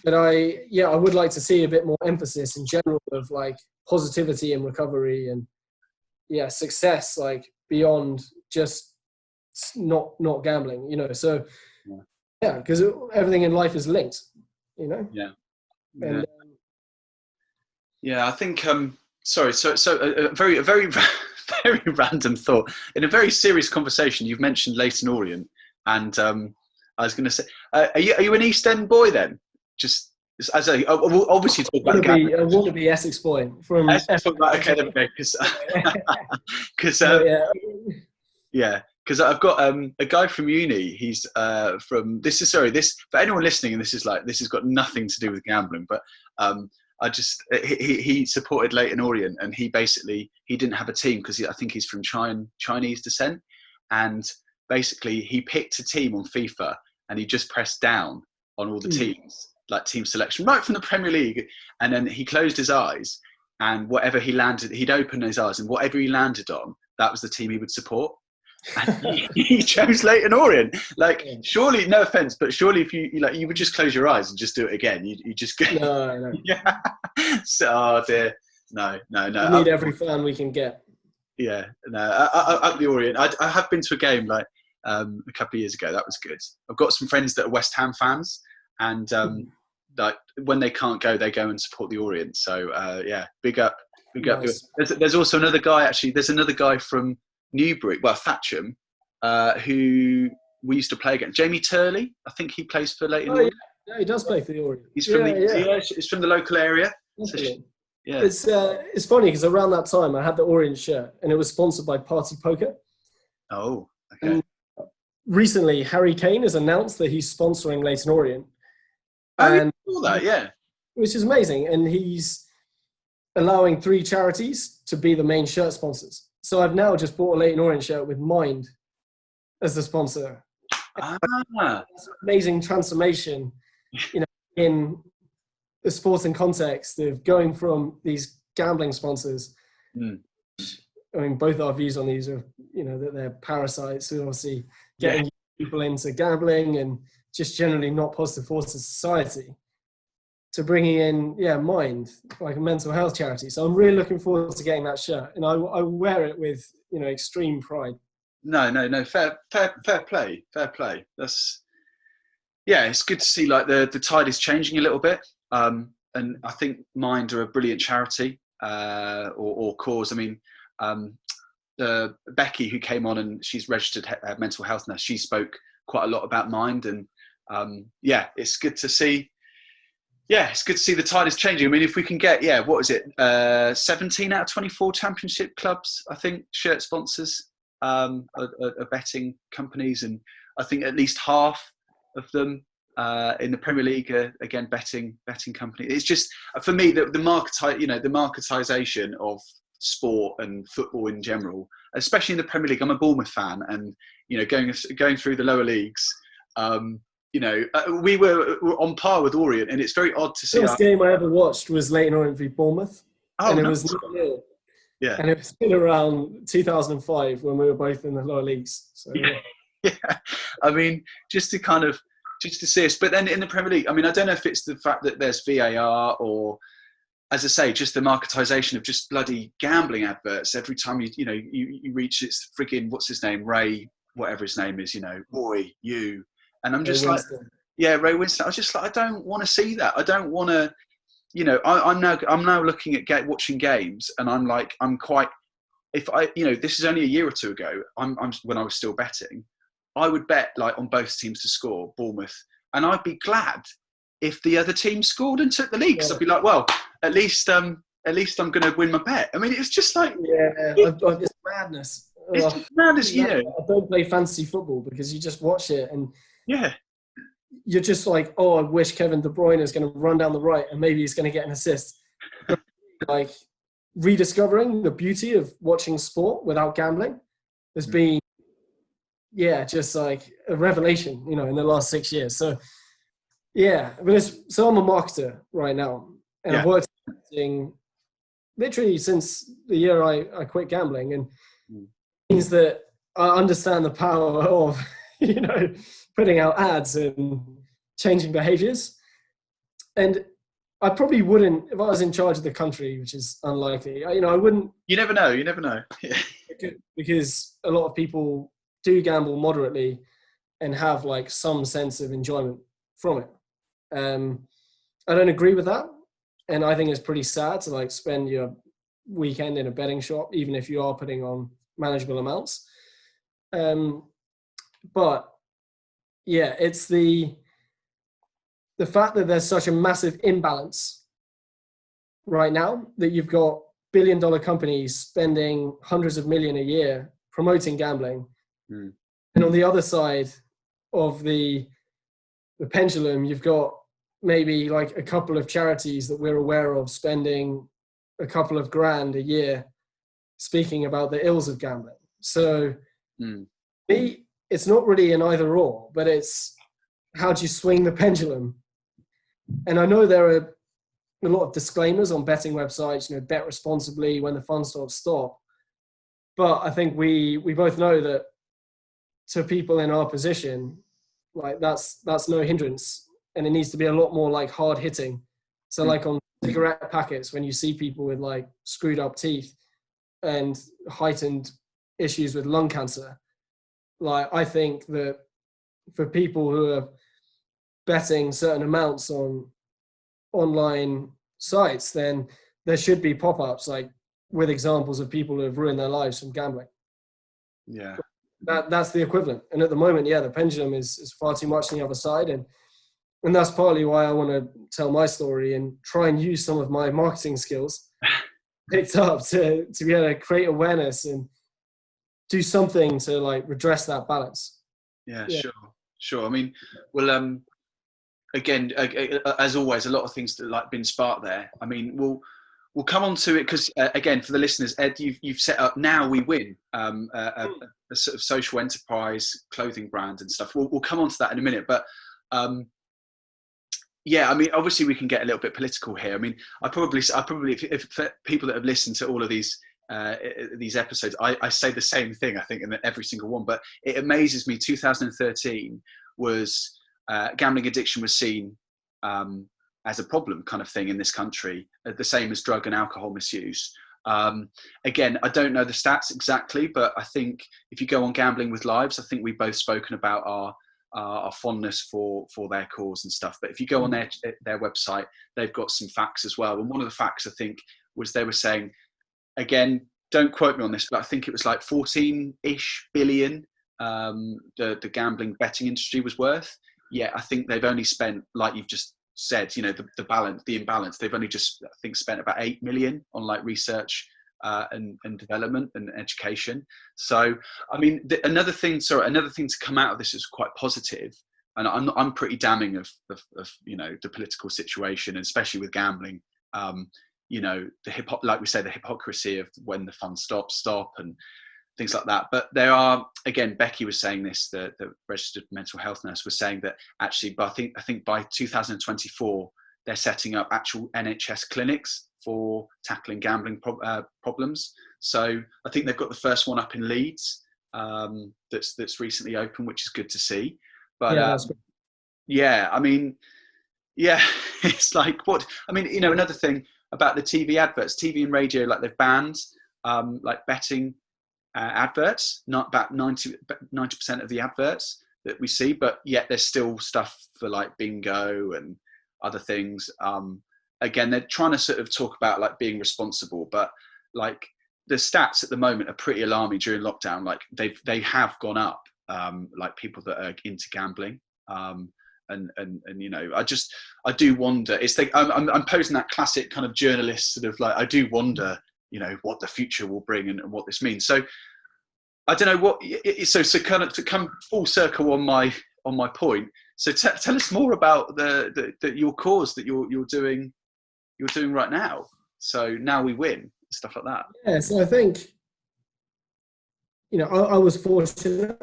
But I would like to see a bit more emphasis in general of like positivity and recovery, and success, like beyond just not gambling, you know. So because everything in life is linked, you know. And, I think so a very very random thought. In a very serious conversation, you've mentioned Leyton Orient, and I was going to say, are you an East End boy then? Just as we'll obviously talk about gambling. I want to be Essex boy from Essex, right, okay, there we go. Because I've got a guy from uni. He's from this for anyone listening, and this has got nothing to do with gambling, but he supported Leyton Orient, and he didn't have a team because I think he's from Chinese descent, and basically he picked a team on FIFA and he just pressed down on all the teams, like team selection right from the Premier League, and then he closed his eyes, and whatever he landed, he'd open his eyes, and whatever he landed on, that was the team he would support. And he chose Leyton Orient. Like, surely, no offense, but surely if you would just close your eyes and just do it again, you just go. No. Yeah. So, oh dear, no. We need every fan we can get. Yeah, no. Up the Orient. I have been to a game like a couple of years ago. That was good. I've got some friends that are West Ham fans, and like when they can't go, they go and support the Orient. So big up. Nice. There's also another guy. Actually, there's another guy from Newbury, Thatcham, who we used to play against. Jamie Turley, I think he plays for Leyton Orient. Yeah, he does play for the Orient. He's from he's from the local area. So, it's funny because around that time I had the Orient shirt, and it was sponsored by Party Poker. Oh, okay. And recently, Harry Kane has announced that he's sponsoring Leyton Orient. And which is amazing, and he's allowing 3 charities to be the main shirt sponsors. So I've now just bought a Leyton Orient shirt with Mind as the sponsor. That's an amazing transformation, you know, in the sporting context of going from these gambling sponsors. I mean, both our views on these are, you know, that they're parasites who obviously getting people into gambling and just generally not positive forces in society. to bringing in, Mind, like a mental health charity. So I'm really looking forward to getting that shirt, and I wear it with, extreme pride. No, fair play. It's good to see like the tide is changing a little bit. And I think Mind are a brilliant charity or cause. I mean, Becky, who came on, and she's registered mental health nurse, she spoke quite a lot about Mind, and it's good to see. Yeah, it's good to see the tide is changing. I mean, if we can get, 17 out of 24 championship clubs, I think, shirt sponsors are betting companies, and I think at least half of them in the Premier League are, again, betting companies. It's just, for me, the marketisation of sport and football in general, especially in the Premier League. I'm a Bournemouth fan, and going through the lower leagues. We were on par with Orient, and it's very odd to see. The first game I ever watched was Leyton Orient v Bournemouth, and it was 0-0. Yeah, and it was been around 2005 when we were both in the lower leagues. So, yeah. I mean, just to see us. But then in the Premier League, I mean, I don't know if it's the fact that there's VAR or, as I say, just the marketisation of just bloody gambling adverts. Every time you reach, it's frigging, what's his name, Ray, whatever his name is, Roy, you. And I'm just Ray Winston. I was just like, I don't want to see that. I don't want to, I'm now looking at watching games, and I'm like, if I, this is only a year or two ago, I'm when I was still betting, I would bet like on both teams to score, Bournemouth, and I'd be glad if the other team scored and took the lead, because I'd be like, well, at least I'm going to win my bet. I mean, it's just like, it's madness. It's just madness, I don't play fantasy football because you just watch it and you're just like, oh, I wish Kevin De Bruyne is going to run down the right and maybe he's going to get an assist. Like, rediscovering the beauty of watching sport without gambling has been, just like a revelation, in the last 6 years. So, so I'm a marketer right now, and I've worked in marketing literally since the year I quit gambling, and it means that I understand the power of, putting out ads and changing behaviors. And I probably wouldn't, if I was in charge of the country, which is unlikely, I wouldn't. You never know. Because a lot of people do gamble moderately and have like some sense of enjoyment from it. I don't agree with that. And I think it's pretty sad to like spend your weekend in a betting shop, even if you are putting on manageable amounts. But it's the fact that there's such a massive imbalance right now, that you've got billion-dollar companies spending hundreds of millions a year promoting gambling. And on the other side of the pendulum, you've got maybe like a couple of charities that we're aware of spending a couple of grand a year speaking about the ills of gambling. So it's not really an either or, but it's how do you swing the pendulum? And I know there are a lot of disclaimers on betting websites, bet responsibly, when the fun stops, stop. But I think we both know that to people in our position, like that's no hindrance, and it needs to be a lot more like hard hitting. So like on cigarette packets, when you see people with like screwed up teeth and heightened issues with lung cancer, like I think that for people who are betting certain amounts on online sites, then there should be pop-ups like with examples of people who have ruined their lives from gambling. Yeah. That's the equivalent. And at the moment, the pendulum is far too much on the other side. And that's partly why I want to tell my story and try and use some of my marketing skills picked up to be able to create awareness and do something to like redress that balance. Yeah. Sure. I mean, well, again, as always, a lot of things that like been sparked there. I mean, we'll come on to it because again, for the listeners, Ed, you've set up Now We Win, a sort of social enterprise clothing brand and stuff. We'll come on to that in a minute, but I mean, obviously we can get a little bit political here. I mean, I probably if for people that have listened to all of these episodes, I say the same thing, I think, in every single one. But it amazes me. 2013 was gambling addiction was seen as a problem kind of thing in this country, the same as drug and alcohol misuse. Again, I don't know the stats exactly, but I think if you go on Gambling with Lives, I think we've both spoken about our fondness for their cause and stuff. But if you go on their website, they've got some facts as well. And one of the facts, I think, was they were saying, again, don't quote me on this, but I think it was like 14-ish billion the gambling betting industry was worth. Yeah, I think they've only spent, like you've just said, you know, the imbalance, they've only just, I think, spent about 8 million on like research and development and education. So, I mean, another thing to come out of this is quite positive, and I'm pretty damning of you know, the political situation, and especially with gambling. You know, like we say, the hypocrisy of when the fun stop, and things like that. But there are, again, Becky was saying this, the registered mental health nurse was saying that actually, but I think by 2024, they're setting up actual NHS clinics for tackling gambling problems. So I think they've got the first one up in Leeds that's recently open, which is good to see. But yeah, I mean, yeah, it's like what, I mean, you know, another thing about the TV adverts, TV and radio, like they've banned like betting adverts, not about 90% of the adverts that we see, but yet there's still stuff for like bingo and other things. Again, they're trying to sort of talk about like being responsible, but like the stats at the moment are pretty alarming during lockdown. Like they have gone up, like people that are into gambling. And you know, I do wonder. It's like I'm posing that classic kind of journalist sort of like, I do wonder, you know, what the future will bring and what this means. So I don't know what. So kind of to come full circle on my point. So tell us more about your cause that you're doing right now. So Now We Win, stuff like that. Yeah. So I think, you know, I was fortunate,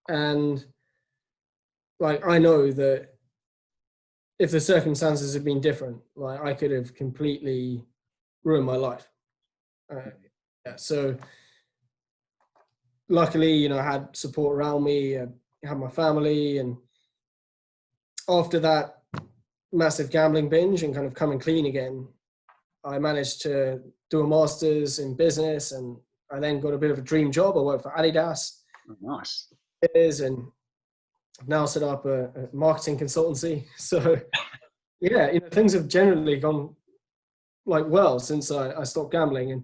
and like I know that if the circumstances had been different, like I could have completely ruined my life. Yeah, so luckily, you know, I had support around me. I had my family, and after that massive gambling binge and kind of coming clean again, I managed to do a master's in business, and I then got a bit of a dream job. I worked for Adidas. Oh, nice. And I've now set up a marketing consultancy. So yeah, you know, things have generally gone like well since I stopped gambling. And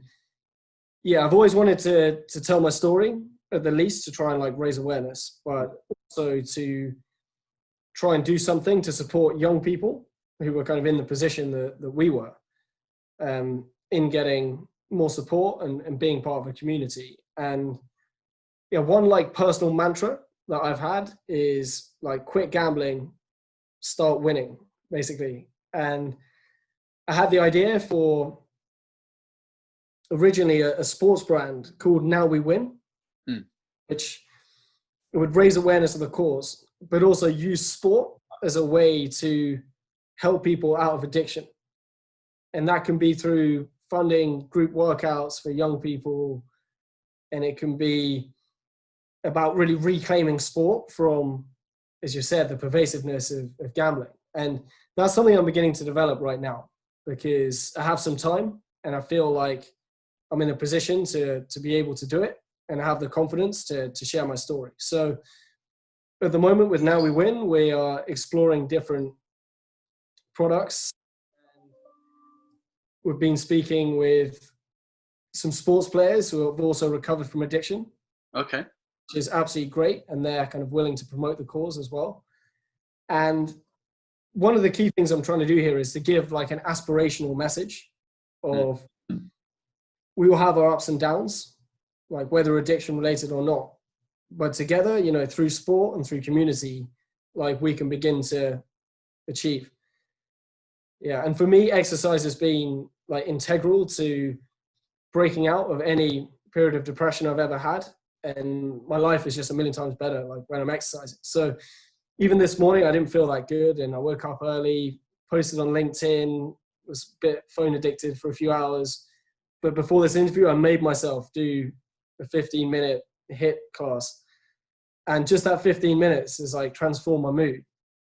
yeah, I've always wanted to tell my story, at the least to try and like raise awareness, but also to try and do something to support young people who were kind of in the position that we were, in getting more support and being part of a community. And yeah, one like personal mantra that I've had is like, quit gambling, start winning, basically. And I had the idea for originally a sports brand called Now We Win, which it would raise awareness of the cause, but also use sport as a way to help people out of addiction. And that can be through funding group workouts for young people. And it can be about really reclaiming sport from, as you said, the pervasiveness of gambling. And that's something I'm beginning to develop right now, because I have some time and I feel like I'm in a position to be able to do it, and I have the confidence to share my story. So at the moment with Now We Win, we are exploring different products. We've been speaking with some sports players who have also recovered from addiction. Okay. Which is absolutely great. And they're kind of willing to promote the cause as well. And one of the key things I'm trying to do here is to give like an aspirational message of we will have our ups and downs, like whether addiction related or not. But together, you know, through sport and through community, like we can begin to achieve. Yeah. And for me, exercise has been like integral to breaking out of any period of depression I've ever had. And my life is just a million times better, like when I'm exercising. So even this morning, I didn't feel that good. And I woke up early, posted on LinkedIn, was a bit phone addicted for a few hours. But before this interview, I made myself do a 15-minute HIIT class. And just that 15 minutes has like transformed my mood.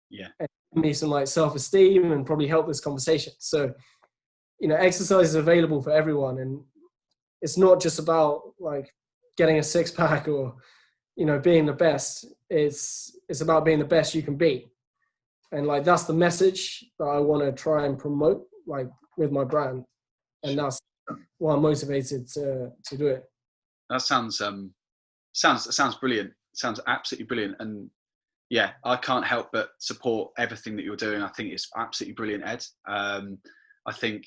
Yeah. me some like self-esteem and probably help this conversation. So, exercise is available for everyone, and it's not just about like getting a six-pack or, being the best. It's about being the best you can be. And like, that's the message that I want to try and promote, like with my brand. And that's why I'm motivated to do it. That sounds brilliant. Sounds absolutely brilliant. And yeah, I can't help but support everything that you're doing. I think it's absolutely brilliant, Ed. I think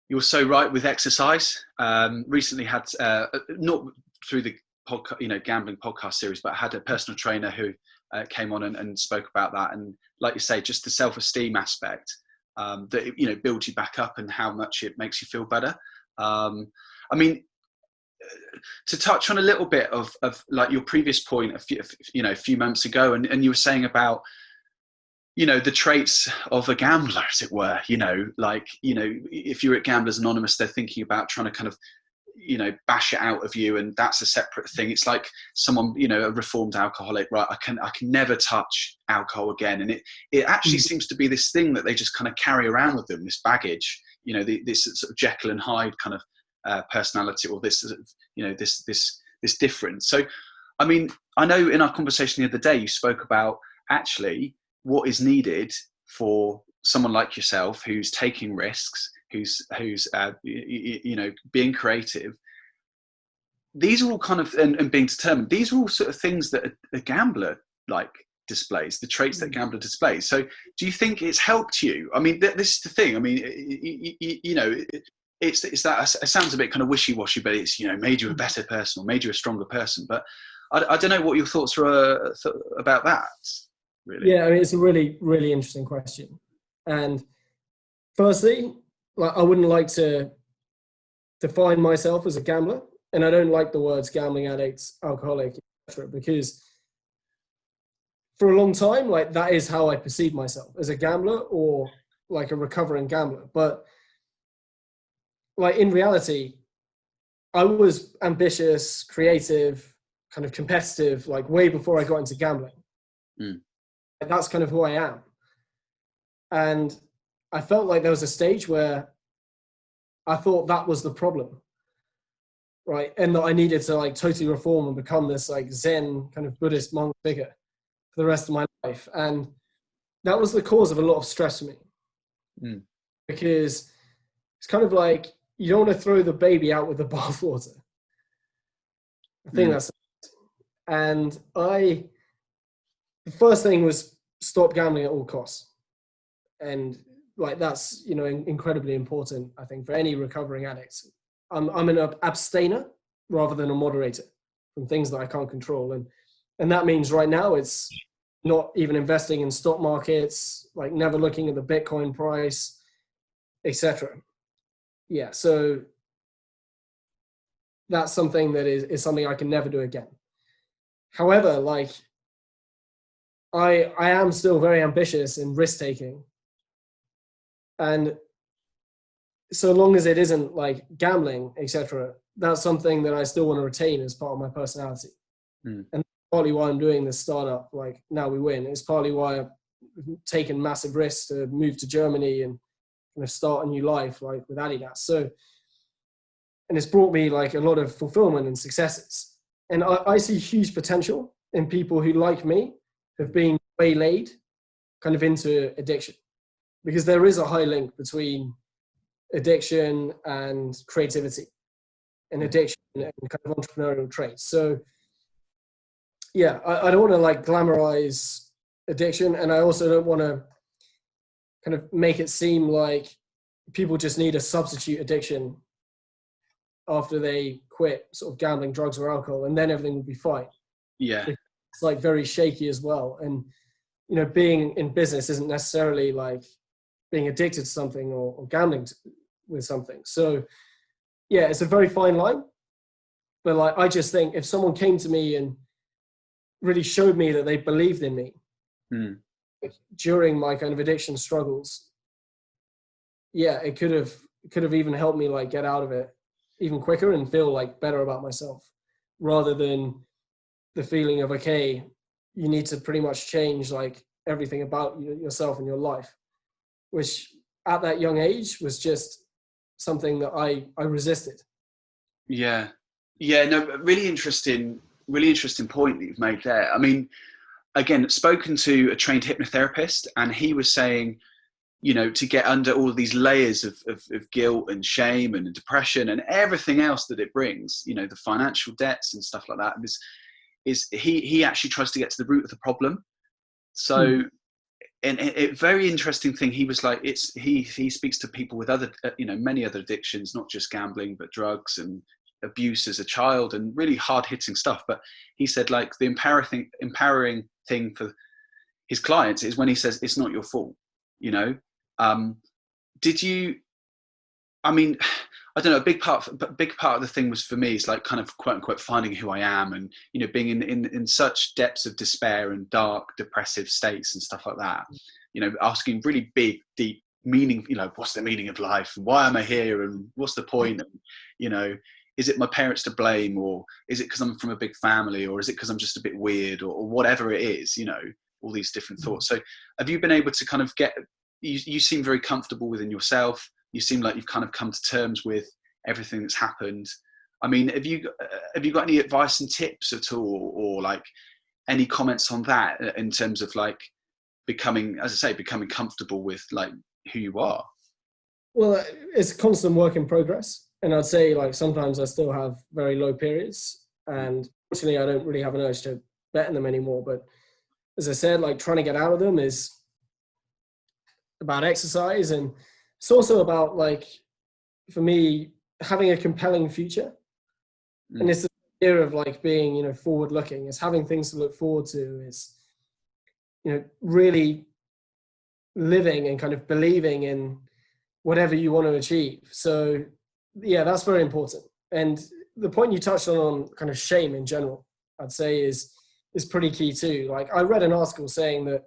you're so right with exercise. Recently had, not through the podcast, gambling podcast series, but I had a personal trainer who came on and spoke about that. And like you say, just the self-esteem aspect, that, builds you back up and how much it makes you feel better. I mean, to touch on a little bit of like your previous point a few months ago, and you were saying about, the traits of a gambler, as it were, if you're at Gamblers Anonymous, they're thinking about trying to kind of, bash it out of you, and that's a separate thing. It's like someone, a reformed alcoholic, right? I can never touch alcohol again. And it actually seems to be this thing that they just kind of carry around with them, this baggage, this sort of Jekyll and Hyde kind of personality, or this, this difference. So, I mean, I know in our conversation the other day, you spoke about actually what is needed for someone like yourself, who's taking risks, who's being creative. These are all kind of, and being determined, these are all sort of things that a gambler like displays, the traits that a gambler displays. So do you think it's helped you? I mean, this is the thing. I mean, it's that, it sounds a bit kind of wishy-washy, but it's, made you a better person or made you a stronger person. But I don't know what your thoughts are about that, really. Yeah, I mean, it's a really, really interesting question. And firstly, like, I wouldn't like to define myself as a gambler, and I don't like the words gambling addict, alcoholic, etc., because for a long time, like, that is how I perceive myself, as a gambler or like a recovering gambler. But like, in reality, I was ambitious, creative, kind of competitive, like way before I got into gambling. And that's kind of who I am. And I felt like there was a stage where I thought that was the problem, right? And that I needed to like totally reform and become this like Zen kind of Buddhist monk figure for the rest of my life. And that was the cause of a lot of stress for me. Because it's kind of like, you don't want to throw the baby out with the bathwater. I think that's it. And the first thing was stop gambling at all costs. And like, that's, incredibly important, I think, for any recovering addict. I'm an abstainer rather than a moderator from things that I can't control. And that means right now it's not even investing in stock markets, like never looking at the Bitcoin price, etc. Yeah, so that's something that is something I can never do again. However, like, I am still very ambitious in risk-taking. And so long as it isn't like gambling, etc., that's something that I still want to retain as part of my personality. And partly why I'm doing this startup, like Now We Win, is partly why I've taken massive risks to move to Germany and kind of start a new life, like with Adidas. So, and it's brought me like a lot of fulfillment and successes. And I see huge potential in people who, like me, have been waylaid kind of into addiction, because there is a high link between addiction and creativity, and addiction and kind of entrepreneurial traits. So yeah, I don't want to like glamorize addiction, and I also don't want to kind of make it seem like people just need a substitute addiction after they quit sort of gambling, drugs, or alcohol, and then everything will be fine. Yeah. It's like very shaky as well. And, being in business isn't necessarily like being addicted to something or gambling with something. So yeah, it's a very fine line. But like, I just think if someone came to me and really showed me that they believed in me during my kind of addiction struggles, yeah, it could have even helped me like get out of it even quicker and feel like better about myself, rather than the feeling of, okay, you need to pretty much change like everything about yourself and your life, which at that young age was just something that I resisted. Yeah. Yeah, no, really interesting point that you've made there. I mean, again, spoken to a trained hypnotherapist, and he was saying, to get under all of these layers of guilt and shame and depression and everything else that it brings, the financial debts and stuff like that, is he actually tries to get to the root of the problem. So, and a very interesting thing, he was like, he speaks to people with other, many other addictions, not just gambling, but drugs and abuse as a child and really hard hitting stuff. But he said, like, the empowering thing for his clients is when he says, it's not your fault, did you, I mean, I don't know, a big part of the thing was for me is like kind of quote unquote finding who I am, and being in such depths of despair and dark depressive states and stuff like that, asking really big deep meaning, what's the meaning of life, why am I here, and what's the point, and is it my parents to blame, or is it because I'm from a big family, or is it because I'm just a bit weird, or whatever it is, all these different thoughts. So have you been able to kind of you seem very comfortable within yourself. You seem like you've kind of come to terms with everything that's happened. I mean, have you got any advice and tips at all, or like any comments on that in terms of like becoming comfortable with like who you are? Well, it's a constant work in progress. And I'd say like sometimes I still have very low periods, and fortunately I don't really have an urge to bet in them anymore. But as I said, like trying to get out of them is about exercise, and it's also about, like, for me, having a compelling future. And it's the idea of like being, forward looking, is having things to look forward to, is, really living and kind of believing in whatever you want to achieve. So yeah, that's very important. And the point you touched on kind of shame in general, I'd say is pretty key too. Like, I read an article saying that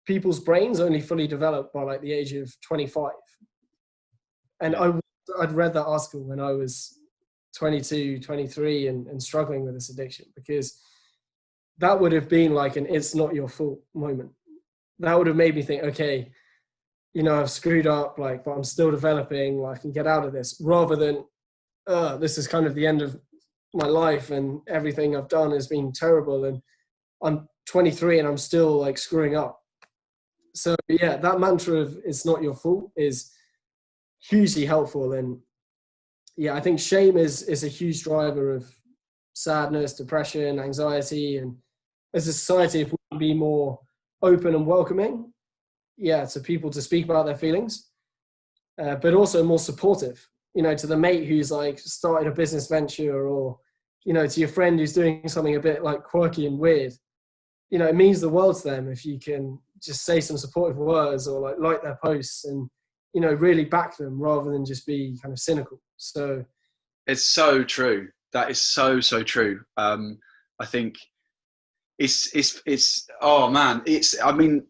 people's brains only fully develop by like the age of 25. And I'd read that article when I was 22, 23 and struggling with this addiction, because that would have been like an it's not your fault moment. That would have made me think, okay, I've screwed up, like, but I'm still developing, like, I can get out of this, rather than, this is kind of the end of my life and everything I've done has been terrible and I'm 23 and I'm still like screwing up. So yeah, that mantra of it's not your fault is hugely helpful. And yeah, I think shame is a huge driver of sadness, depression, anxiety. And as a society, if we can be more open and welcoming, to people to speak about their feelings, but also more supportive, to the mate who's like started a business venture, or, to your friend who's doing something a bit like quirky and weird, it means the world to them if you can just say some supportive words, or like their posts and, really back them rather than just be kind of cynical. So it's so true. That is so true. I think it's oh man, I mean,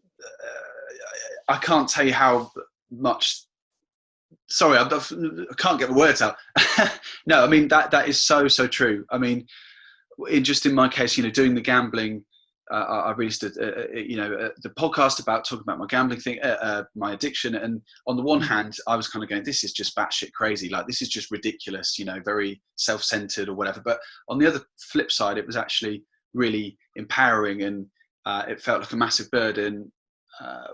I can't tell you how much. Sorry, I can't get the words out. No, I mean that is so true. I mean, in my case, doing the gambling, I released the podcast about talking about my gambling thing, my addiction, and on the one hand, I was kind of going, this is just batshit crazy, like this is just ridiculous, very self-centered or whatever. But on the other flip side, it was actually really empowering, and it felt like a massive burden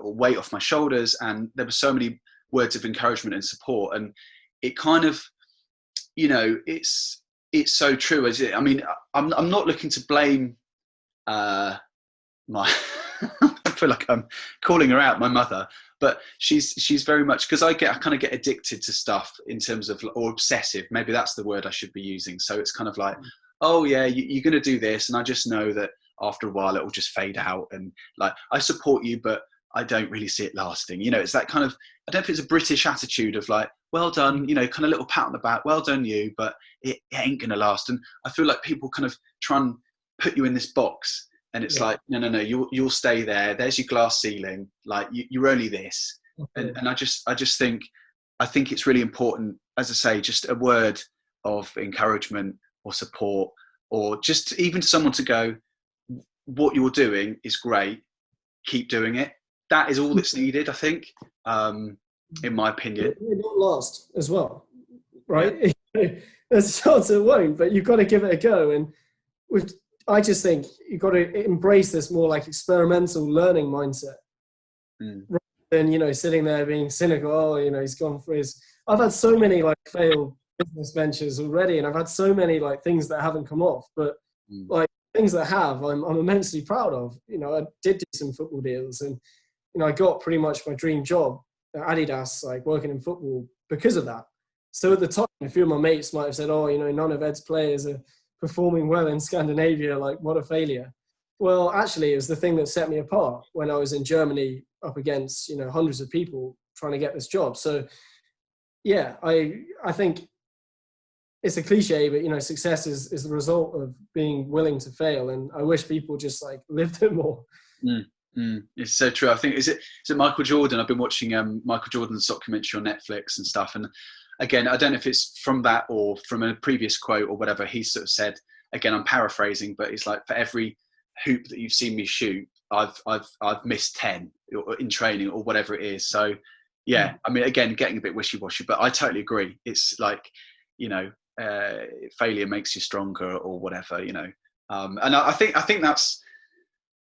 or weight off my shoulders, and there were so many words of encouragement and support, and it kind of, it's so true. I mean, I'm not looking to blame my I feel like I'm calling her out, my mother, but she's very much, because I kind of get addicted to stuff in terms of, or obsessive, maybe that's the word I should be using. So it's kind of like, oh yeah, you're going to do this, and I just know that after a while it will just fade out, and like, I support you, but I don't really see it lasting. It's that kind of, I don't think it's a British attitude of like, well done, kind of little pat on the back, well done you, but it ain't going to last. And I feel like people kind of try and put you in this box, and it's like, no, you'll stay there. There's your glass ceiling. Like you're only this. Okay. And I just think it's really important, as I say, just a word of encouragement or support, or just even someone to go, what you're doing is great. keep doing it. That is all that's needed, I think, in my opinion. It won't last as well, right? Yeah. There's a chance it won't, but you've got to give it a go. And I just think you've got to embrace this more like experimental learning mindset. Rather than, sitting there being cynical, oh, he's gone for his... I've had so many like failed business ventures already, and I've had so many like things that haven't come off, but like things that have, I'm immensely proud of. I did do some football deals, and I got pretty much my dream job at Adidas, like working in football because of that. So at the time, a few of my mates might have said, oh, none of Ed's players are performing well in Scandinavia, like what a failure. Well, actually, it was the thing that set me apart when I was in Germany up against, hundreds of people trying to get this job. So yeah, I think it's a cliche, but success is the result of being willing to fail. And I wish people just like lived it more. It's so true. I think is it Michael Jordan? I've been watching Michael Jordan's documentary on Netflix and stuff. And again, I don't know if it's from that or from a previous quote or whatever. He sort of said, again, I'm paraphrasing, but it's like, for every hoop that you've seen me shoot, I've missed 10 in training or whatever it is. So yeah, I mean, again, getting a bit wishy-washy, but I totally agree. It's like, failure makes you stronger or whatever, and I think that's,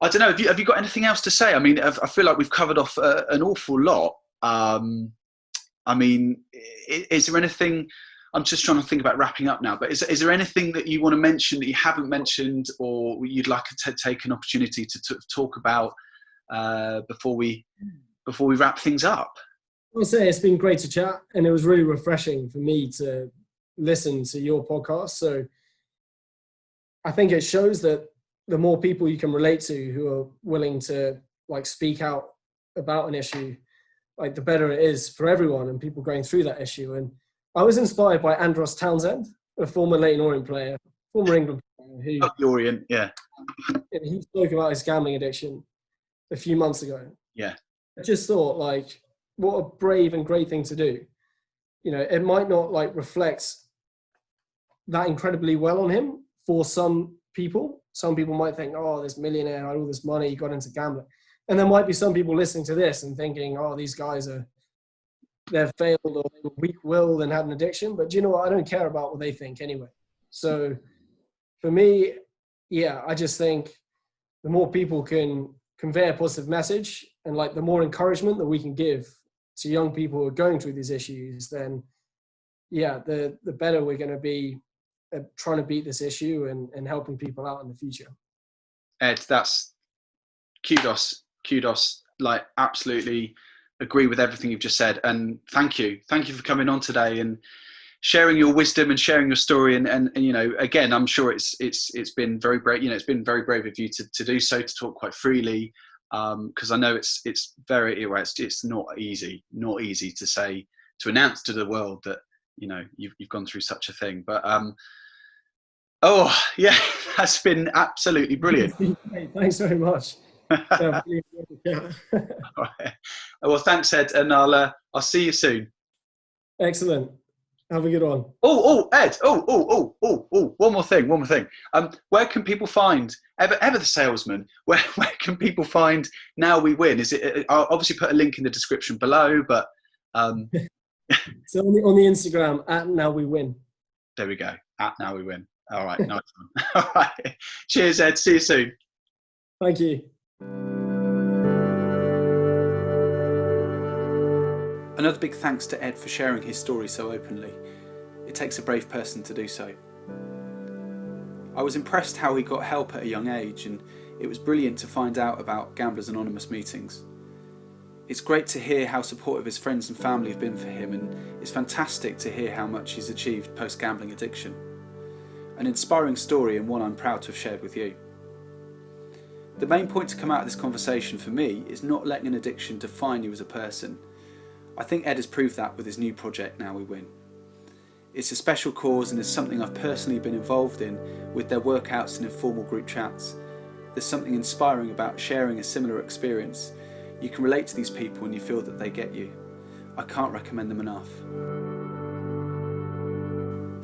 I don't know, have you got anything else to say? I mean, I feel like we've covered off an awful lot. I mean, is there anything, I'm just trying to think about wrapping up now, but is there anything that you want to mention that you haven't mentioned, or you'd like to take an opportunity to talk about before we wrap things up? I'll say it's been great to chat, and it was really refreshing for me to listen to your podcast. So I think it shows that the more people you can relate to who are willing to like speak out about an issue, like the better it is for everyone and people going through that issue. And I was inspired by Andros Townsend, a former Leyton Orient player, former England player, who Orient, yeah. He spoke about his gambling addiction a few months ago. Yeah. I just thought, like, what a brave and great thing to do. It might not like reflect that incredibly well on him for some people. Some people might think, oh, this millionaire had all this money, he got into gambling. And there might be some people listening to this and thinking, oh, these guys they've failed or they were weak-willed and had an addiction. But do you know what? I don't care about what they think anyway. So for me, yeah, I just think the more people can convey a positive message and like the more encouragement that we can give to young people who are going through these issues, then yeah, the better we're going to be at trying to beat this issue and helping people out in the future. Ed, that's kudos, like absolutely agree with everything you've just said. And thank you for coming on today and sharing your wisdom and sharing your story. And again, I'm sure it's been very brave, it's been very brave of you to do so, to talk quite freely. Because I know it's not easy to say, to announce to the world that you've gone through such a thing. But oh yeah, that's been absolutely brilliant. Thanks very much. All right. Well, thanks, Ed, and I'll see you soon. Excellent. Have a good one. Oh, Ed. One more thing. Where can people find ever the salesman? Where can people find Now We Win? Is it? I'll obviously put a link in the description below, but so on the Instagram @NowWeWin. There we go. @NowWeWin. All right, nice one. All right. Cheers, Ed. See you soon. Thank you. Another big thanks to Ed for sharing his story so openly. It takes a brave person to do so. I was impressed how he got help at a young age, and it was brilliant to find out about Gamblers Anonymous meetings. It's great to hear how supportive his friends and family have been for him, and it's fantastic to hear how much he's achieved post-gambling addiction. An inspiring story, and one I'm proud to have shared with you. The main point to come out of this conversation for me is not letting an addiction define you as a person. I think Ed has proved that with his new project, Now We Win. It's a special cause and is something I've personally been involved in with their workouts and informal group chats. There's something inspiring about sharing a similar experience. You can relate to these people and you feel that they get you. I can't recommend them enough.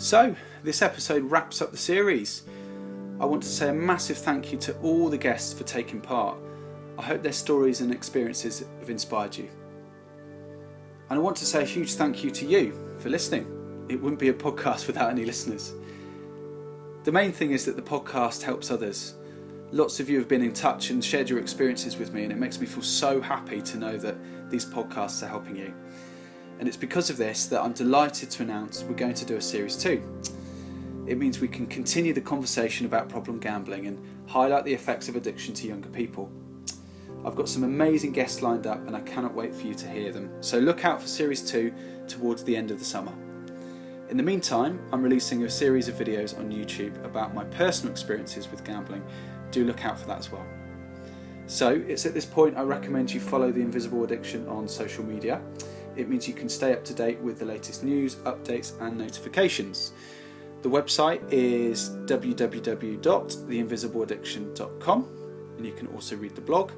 So, this episode wraps up the series. I want to say a massive thank you to all the guests for taking part. I hope their stories and experiences have inspired you. And I want to say a huge thank you to you for listening. It wouldn't be a podcast without any listeners. The main thing is that the podcast helps others. Lots of you have been in touch and shared your experiences with me, and it makes me feel so happy to know that these podcasts are helping you. And it's because of this that I'm delighted to announce we're going to do a series 2. It means we can continue the conversation about problem gambling and highlight the effects of addiction to younger people. I've got some amazing guests lined up and I cannot wait for you to hear them. So look out for series 2 towards the end of the summer. In the meantime, I'm releasing a series of videos on YouTube about my personal experiences with gambling. Do look out for that as well. So it's at this point I recommend you follow The Invisible Addiction on social media. It means you can stay up to date with the latest news, updates and notifications. The website is www.theinvisibleaddiction.com, and you can also read the blog.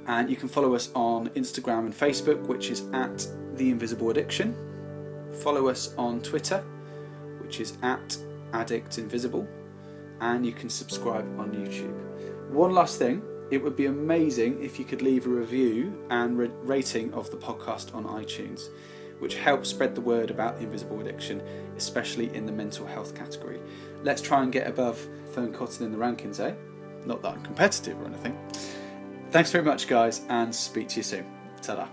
And you can follow us on Instagram and Facebook, which is at The Invisible Addiction. Follow us on Twitter, which is at AddictInvisible. And you can subscribe on YouTube. One last thing, it would be amazing if you could leave a review and rating of the podcast on iTunes, which helps spread the word about The Invisible Addiction, especially in the mental health category. Let's try and get above Fearne Cotton in the rankings, eh? Not that I'm competitive or anything. Thanks very much, guys, and speak to you soon. Ta-da.